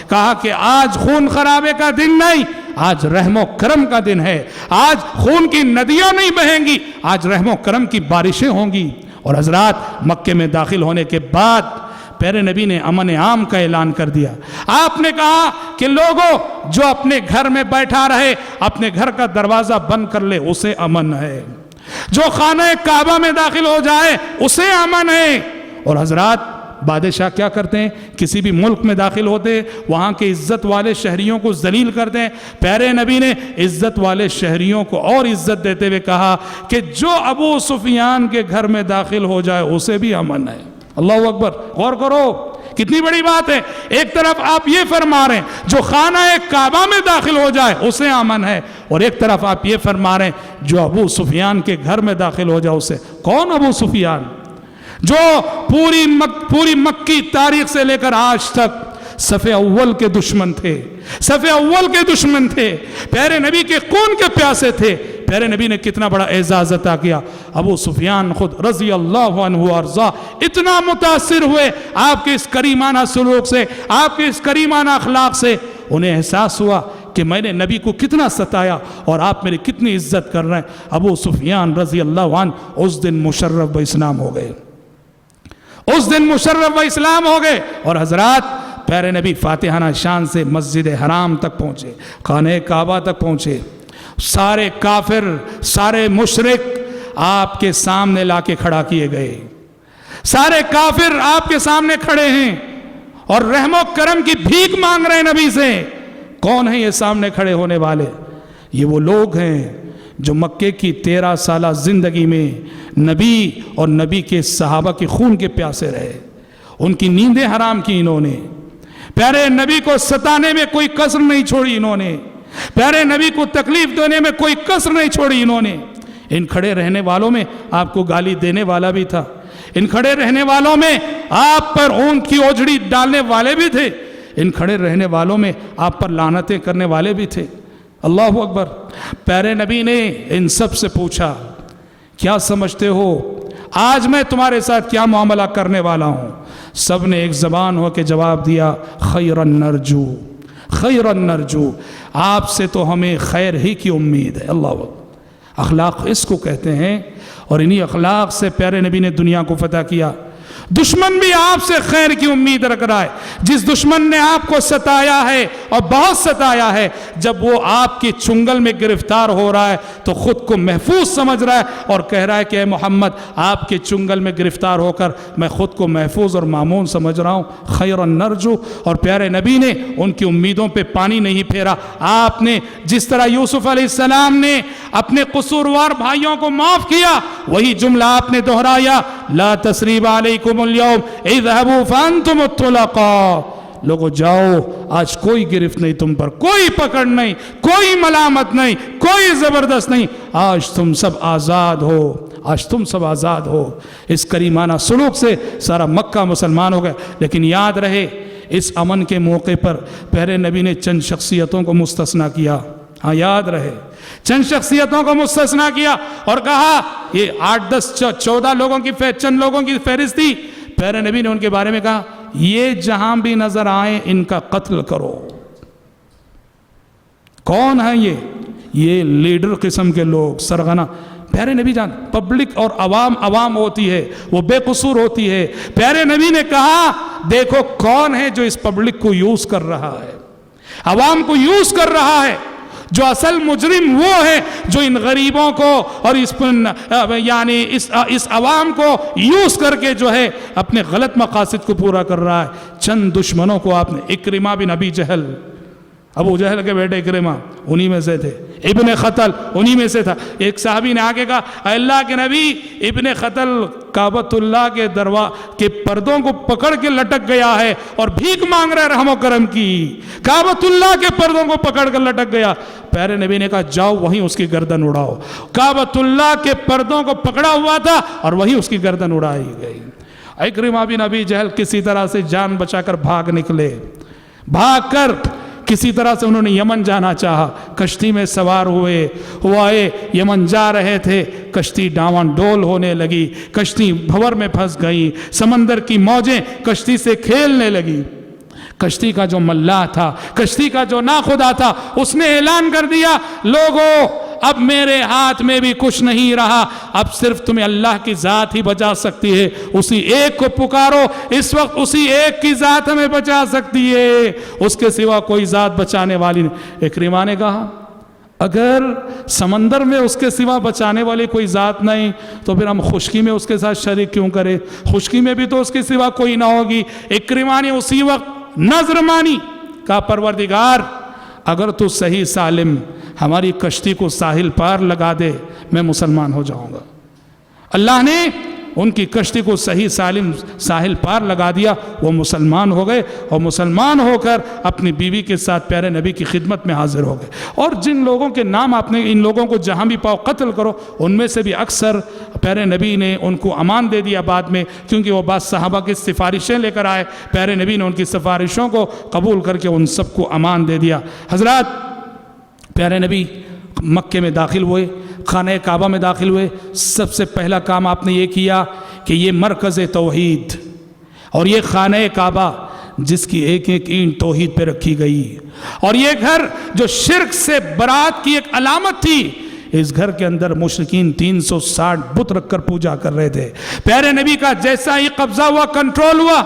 کہا کہ آج خون خرابے کا دن نہیں، آج رحم و کرم کا دن ہے، آج خون کی ندیاں نہیں بہیں گی، آج رحم و کرم کی بارشیں ہوں گی۔ اور حضرات مکے میں داخل ہونے کے بعد پیارے نبی نے امن عام کا اعلان کر دیا۔ آپ نے کہا کہ لوگوں جو اپنے گھر میں بیٹھا رہے، اپنے گھر کا دروازہ بند کر لے، اسے امن ہے، جو خانہ کعبہ میں داخل ہو جائے اسے امن ہے۔ اور حضرات بادشاہ کیا کرتے ہیں؟ کسی بھی ملک میں داخل ہوتے وہاں کے عزت والے شہریوں کو ذلیل کرتے ہیں۔ پیارے نبی نے عزت والے شہریوں کو اور عزت دیتے ہوئے کہا کہ جو ابو سفیان کے گھر میں داخل ہو جائے اسے بھی امن ہے۔ اللہ اکبر، غور کرو کتنی بڑی بات ہے۔ ایک طرف آپ یہ فرما رہے ہیں جو خانہ کعبہ میں داخل ہو جائے اسے امن ہے، اور ایک طرف آپ یہ فرما رہے ہیں جو ابو سفیان کے گھر میں داخل ہو جائے اسے۔ کون ابو سفیان؟ جو پوری مکی تاریخ سے لے کر آج تک صف اول کے دشمن تھے، صف اول کے دشمن تھے، پیارے نبی کے خون کے پیاسے تھے۔ پیارے نبی نے کتنا بڑا اعزاز عطا کیا۔ ابو سفیان خود رضی اللہ عنہ وارضا اتنا متاثر ہوئے آپ کے اس کریمانہ سلوک سے، آپ کے اس کریمانہ اخلاق سے، انہیں احساس ہوا کہ میں نے نبی کو کتنا ستایا اور آپ میری کتنی عزت کر رہے ہیں۔ ابو سفیان رضی اللہ عنہ اس دن مشرف و اسلام ہو گئے، اس دن مشرف و اسلام ہو گئے۔ اور حضرات پیارے نبی فاتحانہ شان سے مسجد حرام تک پہنچے، خانہ کعبہ تک پہنچے، سارے کافر، سارے مشرک آپ کے سامنے لا کے کھڑا کیے گئے، سارے کافر آپ کے سامنے کھڑے ہیں اور رحم و کرم کی بھیک مانگ رہے ہیں نبی سے۔ کون ہیں یہ سامنے کھڑے ہونے والے؟ یہ وہ لوگ ہیں جو مکے کی 13 سالہ زندگی میں نبی اور نبی کے صحابہ کے خون کے پیاسے رہے، ان کی نیندیں حرام کی انہوں نے، پیارے نبی کو ستانے میں کوئی کسر نہیں چھوڑی انہوں نے، پیارے نبی کو تکلیف دینے میں کوئی کسر نہیں چھوڑی انہوں نے۔ ان کھڑے رہنے والوں میں آپ کو گالی دینے والا بھی تھا، ان کھڑے رہنے والوں میں آپ پر اون کی اوجڑی ڈالنے والے بھی تھے، ان کھڑے رہنے والوں میں آپ پر لعنتیں کرنے والے بھی تھے۔ اللہ اکبر۔ پیارے نبی نے ان سب سے پوچھا کیا سمجھتے ہو آج میں تمہارے ساتھ کیا معاملہ کرنے والا ہوں؟ سب نے ایک زبان ہو کے جواب دیا خیرن نرجو، خیرن نرجو، آپ سے تو ہمیں خیر ہی کی امید ہے۔ اللہ اکبر۔ اخلاق اس کو کہتے ہیں، اور انہی اخلاق سے پیارے نبی نے دنیا کو فتح کیا۔ دشمن بھی آپ سے خیر کی امید رکھ رہا ہے. جس دشمن نے آپ کو ستایا ہے اور بہت ستایا ہے، جب وہ آپ کی چنگل میں گرفتار ہو رہا ہے تو خود کو محفوظ سمجھ رہا ہے اور کہہ رہا ہے کہ اے محمد، آپ کے چنگل میں گرفتار ہو کر میں خود کو محفوظ اور مامون سمجھ رہا ہوں. خیر نرجو. اور پیارے نبی نے ان کی امیدوں پہ پانی نہیں پھیرا. آپ نے جس طرح یوسف علیہ السلام نے اپنے قصوروار بھائیوں کو معاف کیا، وہی جملہ آپ نے دہرایا، لا تثریب علیکم اليوم اذهبوا فانتم الطلقاء. لوگو جاؤ، آج کوئی گرفت نہیں تم پر، کوئی پکڑ نہیں، کوئی ملامت نہیں، کوئی زبردست نہیں. آج تم سب آزاد ہو، آج تم سب آزاد ہو. اس کریمانہ سلوک سے سارا مکہ مسلمان ہو گئے. لیکن یاد رہے، اس امن کے موقع پر پیارے نبی نے چند شخصیتوں کو مستثنا کیا. ہاں یاد رہے، چند شخصیتوں کو مستثنا کیا اور کہا یہ 8 10 14 لوگوں کی چند لوگوں کی فہرست تھی. پیارے نبی نے ان کے بارے میں کہا یہ جہاں بھی نظر آئیں ان کا قتل کرو. کون ہیں یہ لیڈر قسم کے لوگ، سرغنہ. پیارے نبی جان، پبلک اور عوام ہوتی ہے، وہ بے قصور ہوتی ہے. پیارے نبی نے کہا دیکھو کون ہے جو اس پبلک کو یوز کر رہا ہے، عوام کو یوز کر رہا ہے. جو اصل مجرم وہ ہے جو ان غریبوں کو اور اس عوام کو یوز کر کے جو ہے اپنے غلط مقاصد کو پورا کر رہا ہے. چند دشمنوں کو آپ نے، اکرمہ بن ابی جہل، ابو جہل کے بیٹے اکرمہ انہی میں سے تھے، ابن خطل انہی میں سے تھا. ایک صحابی نے آگے کہا اے اللہ کے نبی، ابن خطل کعبۃ اللہ کے پردوں کو پکڑ کے لٹک گیا ہے اور بھیک مانگ رہا ہے رحم و کرم کی. کعبۃ اللہ کے پردوں کو پکڑ کر لٹک گیا. پیارے نبی نے کہا جاؤ وہیں اس کی گردن اڑاؤ. کعبۃ اللہ کے پردوں کو پکڑا ہوا تھا اور وہیں اس کی گردن اڑائی گئی. اکرمہ بن ابی جہل کسی طرح سے جان بچا کر بھاگ نکلے. بھاگ کر کسی طرح سے انہوں نے یمن جانا چاہا. کشتی میں سوار ہوئے یمن جا رہے تھے. کشتی ڈاوان ڈول ہونے لگی، کشتی بھور میں پھنس گئی، سمندر کی موجیں کشتی سے کھیلنے لگی. کشتی کا جو ملاح تھا، کشتی کا جو ناخدا تھا، اس نے اعلان کر دیا لوگو اب میرے ہاتھ میں بھی کچھ نہیں رہا، اب صرف تمہیں اللہ کی ذات ہی بچا سکتی ہے. اسی ایک کو پکارو، اس وقت اسی ایک کی ذات ہمیں بچا سکتی ہے، اس کے سوا کوئی ذات بچانے والی نہیں. اکرمہ نے کہا اگر سمندر میں اس کے سوا بچانے والی کوئی ذات نہیں تو پھر ہم خشکی میں اس کے ساتھ شریک کیوں کریں؟ خشکی میں بھی تو اس کے سوا کوئی نہ ہوگی. اکرمہ نے اسی وقت نظر مانی، کہا پروردگار اگر تو صحیح سالم ہماری کشتی کو ساحل پار لگا دے میں مسلمان ہو جاؤں گا. اللہ نے ان کی کشتی کو صحیح سالم ساحل پار لگا دیا، وہ مسلمان ہو گئے اور مسلمان ہو کر اپنی بیوی کے ساتھ پیارے نبی کی خدمت میں حاضر ہو گئے. اور جن لوگوں کے نام آپ نے، ان لوگوں کو جہاں بھی پاؤ قتل کرو، ان میں سے بھی اکثر پیارے نبی نے ان کو امان دے دیا بعد میں، کیونکہ وہ بعض صحابہ کی سفارشیں لے کر آئے. پیارے نبی نے ان کی سفارشوں کو قبول کر کے ان سب کو امان دے دیا. حضرات پیارے نبی مکے میں داخل ہوئے، خانہ کعبہ میں داخل ہوئے. سب سے پہلا کام آپ نے یہ کیا کہ یہ مرکز توحید اور یہ خانہ کعبہ جس کی ایک ایک اینٹ توحید پہ رکھی گئی، اور یہ گھر جو شرک سے برات کی ایک علامت تھی، اس گھر کے اندر مشرکین 360 بت رکھ کر پوجا کر رہے تھے. پیارے نبی کا جیسا ہی قبضہ ہوا، کنٹرول ہوا،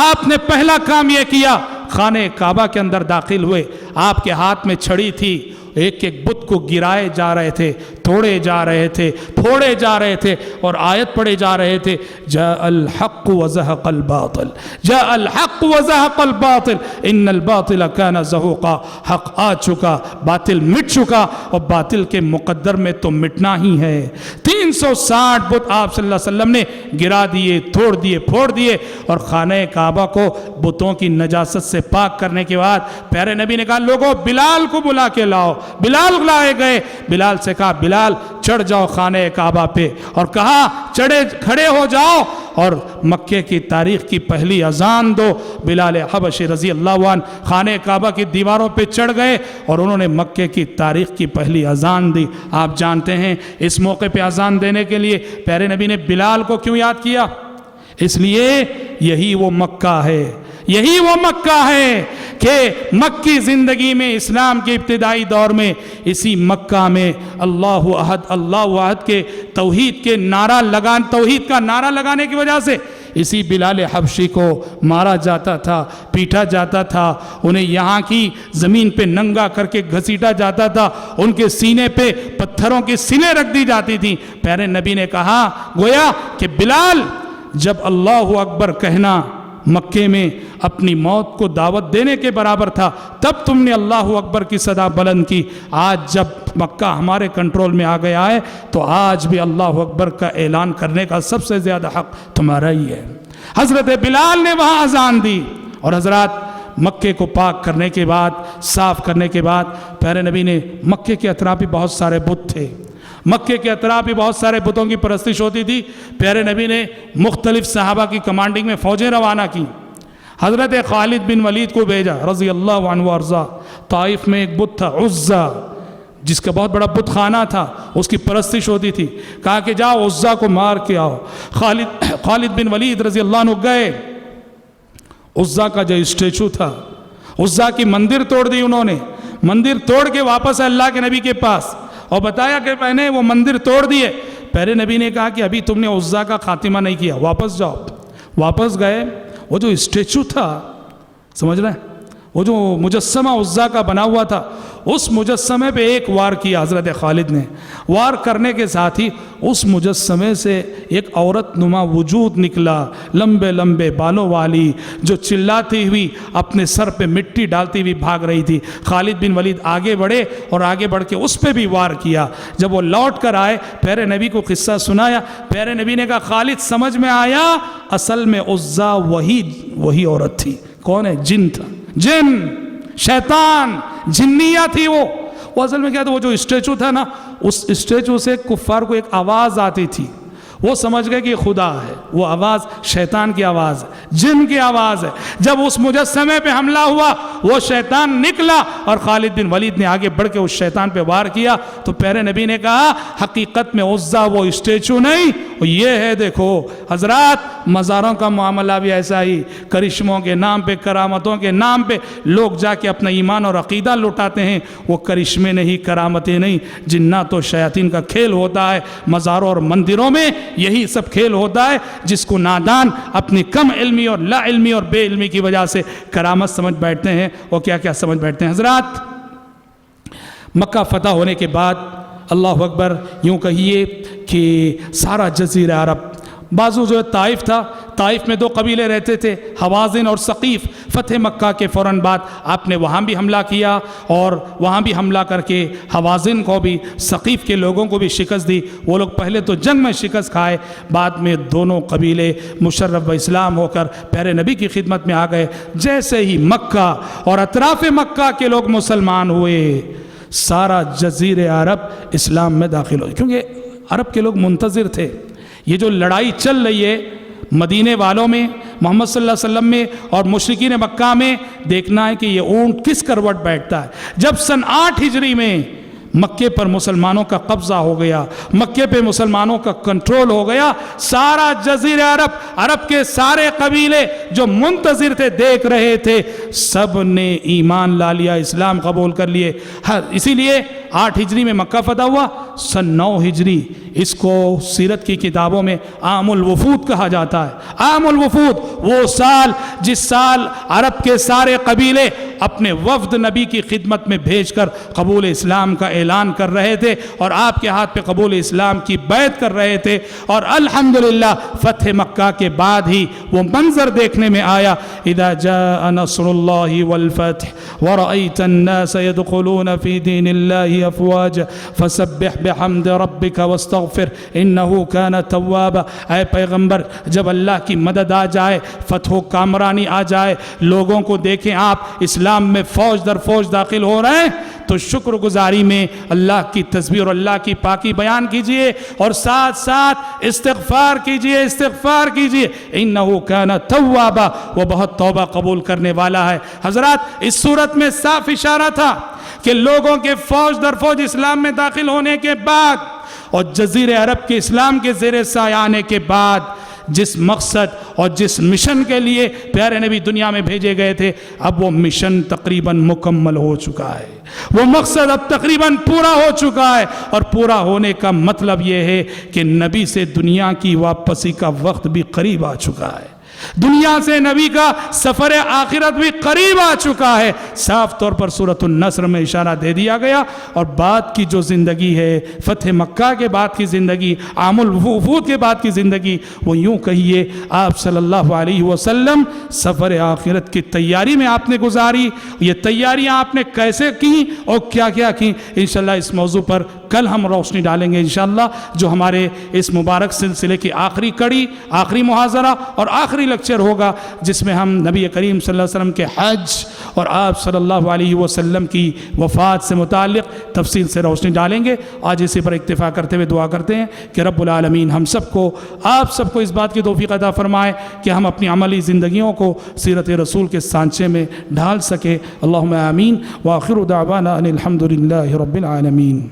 آپ نے پہلا کام یہ کیا، خانہ کعبہ کے اندر داخل ہوئے. آپ کے ہاتھ میں چھڑی تھی، ایک ایک بت کو گرائے جا رہے تھے، توڑے جا رہے تھے، پھوڑے جا رہے تھے اور آیت پڑھے جا رہے تھے جاء الحق وزهق الباطل، جاء الحق وزهق الباطل ان الباطل كان زهوقا. حق آ چکا، باطل مٹ چکا، اور باطل کے مقدر میں تو مٹنا ہی ہے. 360 بت آپ صلی اللہ علیہ وسلم نے گرا دیے، توڑ دیے، پھوڑ دیے، اور خانہ کعبہ کو بتوں کی نجاست سے پاک کرنے کے بعد پیارے نبی نے کہا لوگوں بلال کو بلا کے لاؤ. بلال لائے گئے. بلال سے کہا بلال چڑھ جاؤ خانہ کعبہ پہ، اور کہا کھڑے ہو جاؤ اور مکے کی تاریخ کی پہلی اذان دو. بلال حبشی رضی اللہ عنہ خانہ کعبہ کی دیواروں پہ چڑھ گئے اور انہوں نے مکے کی تاریخ کی پہلی اذان دی. آپ جانتے ہیں اس موقع پہ اذان دینے کے لیے پیارے نبی نے بلال کو کیوں یاد کیا؟ اس لیے یہی وہ مکہ ہے، یہی وہ مکہ ہے کہ مکی زندگی میں اسلام کے ابتدائی دور میں اسی مکہ میں اللہ احد اللہ احد کے توحید کا نعرہ لگانے کی وجہ سے اسی بلال حبشی کو مارا جاتا تھا، پیٹا جاتا تھا، انہیں یہاں کی زمین پہ ننگا کر کے گھسیٹا جاتا تھا، ان کے سینے پہ پتھروں کی سلیں رکھ دی جاتی تھیں۔ پیارے نبی نے کہا گویا کہ بلال جب اللہ اکبر کہنا مکے میں اپنی موت کو دعوت دینے کے برابر تھا، تب تم نے اللہ اکبر کی صدا بلند کی۔ آج جب مکہ ہمارے کنٹرول میں آ گیا ہے تو آج بھی اللہ اکبر کا اعلان کرنے کا سب سے زیادہ حق تمہارا ہی ہے۔ حضرت بلال نے وہاں اذان دی، اور حضرات مکے کو پاک کرنے کے بعد، صاف کرنے کے بعد، پیارے نبی نے مکے کے اطراف بھی بہت سارے بت تھے، مکے کے اطراف بھی بہت سارے بتوں کی پرستش ہوتی تھی۔ پیارے نبی نے مختلف صحابہ کی کمانڈنگ میں فوجیں روانہ کی، حضرت خالد بن ولید کو بھیجا رضی اللہ عنہ وارضا۔ طائف میں ایک بت تھا عزا، جس کا بہت بڑا بت خانہ تھا، اس کی پرستش ہوتی تھی، کہا کہ جاؤ عزا کو مار کے آؤ۔ خالد بن ولید رضی اللہ عنہ گئے، عزا کا جو اسٹیچو تھا، عزا کی مندر توڑ دی انہوں نے، مندر توڑ کے واپس اللہ کے نبی کے پاس اور بتایا کہ میں نے وہ مندر توڑ دیے۔ پیارے نبی نے کہا کہ ابھی تم نے عزا کا خاتمہ نہیں کیا، واپس جاؤ۔ واپس گئے، وہ جو اسٹیچو تھا، سمجھ رہے ہیں، وہ جو مجسمہ عزا کا بنا ہوا تھا، اس مجسمے پہ ایک وار کیا حضرت خالد نے۔ وار کرنے کے ساتھ ہی اس مجسمے سے ایک عورت نما وجود نکلا، لمبے لمبے بالوں والی، جو چلاتی ہوئی اپنے سر پہ مٹی ڈالتی ہوئی بھاگ رہی تھی۔ خالد بن ولید آگے بڑھے اور آگے بڑھ کے اس پہ بھی وار کیا۔ جب وہ لوٹ کر آئے، پیارے نبی کو قصہ سنایا۔ پیارے نبی نے کہا خالد سمجھ میں آیا، اصل میں عزا وہی عورت تھی۔ کون ہے؟ جن تھا، جن، شیطان، جنیہ تھی وہ اصل میں کیا تھا، وہ جو اسٹیچو تھا نا، اس اسٹیچو سے کفار کو ایک آواز آتی تھی، وہ سمجھ گئے کہ یہ خدا ہے، وہ آواز شیطان کی آواز ہے، جن کی آواز ہے۔ جب اس مجسمے پہ حملہ ہوا، وہ شیطان نکلا اور خالد بن ولید نے آگے بڑھ کے اس شیطان پہ وار کیا۔ تو پیارے نبی نے کہا حقیقت میں عزا وہ اسٹیچو نہیں، یہ ہے دیکھو حضرات، مزاروں کا معاملہ بھی ایسا ہی، کرشموں کے نام پہ، کرامتوں کے نام پہ لوگ جا کے اپنا ایمان اور عقیدہ لٹاتے ہیں۔ وہ کرشمے نہیں، کرامتیں نہیں، جنات و شیاطین کا کھیل ہوتا ہے مزاروں اور مندروں میں۔ یہی سب کھیل ہوتا ہے جس کو نادان اپنی کم علمی اور لا علمی اور بے علمی کی وجہ سے کرامت سمجھ بیٹھتے ہیں، اور کیا کیا سمجھ بیٹھتے ہیں۔ حضرات مکہ فتح ہونے کے بعد اللہ اکبر، یوں کہیے کہ سارا جزیرہ عرب، بازو جو طائف تھا، طائف میں 2 قبیلے رہتے تھے، حوازن اور ثقیف۔ فتح مکہ کے فوراً بعد آپ نے وہاں بھی حملہ کیا، اور وہاں بھی حملہ کر کے حوازن کو بھی، ثقیف کے لوگوں کو بھی شکست دی۔ وہ لوگ پہلے تو جنگ میں شکست کھائے، بعد میں دونوں قبیلے مشرف و اسلام ہو کر پیارے نبی کی خدمت میں آ گئے۔ جیسے ہی مکہ اور اطراف مکہ کے لوگ مسلمان ہوئے، سارا جزیرہ عرب اسلام میں داخل ہوئے، کیونکہ عرب کے لوگ منتظر تھے۔ یہ جو لڑائی چل رہی ہے مدینے والوں میں، محمد صلی اللہ علیہ وسلم میں اور مشرکین مکہ میں، دیکھنا ہے کہ یہ اونٹ کس کروٹ بیٹھتا ہے۔ جب سن 8 ہجری میں مکے پر مسلمانوں کا قبضہ ہو گیا، مکے پہ مسلمانوں کا کنٹرول ہو گیا، سارا جزیرہ عرب، عرب کے سارے قبیلے جو منتظر تھے، دیکھ رہے تھے، سب نے ایمان لا لیا، اسلام قبول کر لیے۔ اسی لیے 8 ہجری میں مکہ فتح ہوا، سن 9 ہجری اس کو سیرت کی کتابوں میں عام الوفود کہا جاتا ہے۔ عام الوفود، وہ سال جس سال عرب کے سارے قبیلے اپنے وفد نبی کی خدمت میں بھیج کر قبول اسلام کا اعلان کر رہے تھے اور آپ کے ہاتھ پہ قبول اسلام کی بیعت کر رہے تھے، اور الحمدللہ فتح مکہ کے بعد ہی وہ منظر دیکھنے میں آیا، اذا جاء نصر اللہ والفتح ورأیت الناس يدخلون في دین اللہ افواجا فسبح بحمد ربک واستغفر انہ کان توابا۔ اے پیغمبر، جب اللہ کی مدد آ جائے، فتح و کامرانی آ جائے، لوگوں کو دیکھیں آپ اسلام میں فوج در فوج داخل ہو رہے ہیں، تو شکر گزاری میں اللہ کی تسبیح اور اللہ کی پاکی بیان کیجئے، اور ساتھ ساتھ استغفار کیجئے، استغفار کیجئے، انہ کان توابا، وہ بہت توبہ قبول کرنے والا ہے۔ حضرات اس صورت میں صاف اشارہ تھا کہ لوگوں کے فوج در فوج اسلام میں داخل ہونے کے بعد اور جزیرہ عرب کے اسلام کے زیر سایہ آنے کے بعد جس مقصد اور جس مشن کے لیے پیارے نبی دنیا میں بھیجے گئے تھے، اب وہ مشن تقریباً مکمل ہو چکا ہے، وہ مقصد اب تقریباً پورا ہو چکا ہے، اور پورا ہونے کا مطلب یہ ہے کہ نبی سے دنیا کی واپسی کا وقت بھی قریب آ چکا ہے، دنیا سے نبی کا سفر آخرت بھی قریب آ چکا ہے۔ صاف طور پر سورۃ النصر میں اشارہ دے دیا گیا، اور بعد کی جو زندگی ہے، فتح مکہ کے بعد کی زندگی، عام الوفود کے بعد کی زندگی، وہ یوں کہیے آپ صلی اللہ علیہ وسلم سفر آخرت کی تیاری میں آپ نے گزاری۔ یہ تیاریاں آپ نے کیسے کی اور کیا کیا کی، انشاءاللہ اس موضوع پر کل ہم روشنی ڈالیں گے انشاءاللہ، جو ہمارے اس مبارک سلسلے کی آخری کڑی، آخری محاضرہ اور آخری لیکچر ہوگا، جس میں ہم نبی کریم صلی اللہ علیہ وسلم کے حج اور آپ صلی اللہ علیہ وسلم کی وفات سے متعلق تفصیل سے روشنی ڈالیں گے۔ آج اسی پر اکتفا کرتے ہوئے دعا کرتے ہیں کہ رب العالمین ہم سب کو، آپ سب کو اس بات کی توفیق عطا فرمائے کہ ہم اپنی عملی زندگیوں کو سیرت رسول کے سانچے میں ڈھال سکے۔ اللہم آمین، وآخر دعوانا ان الحمد للہ رب العالمین۔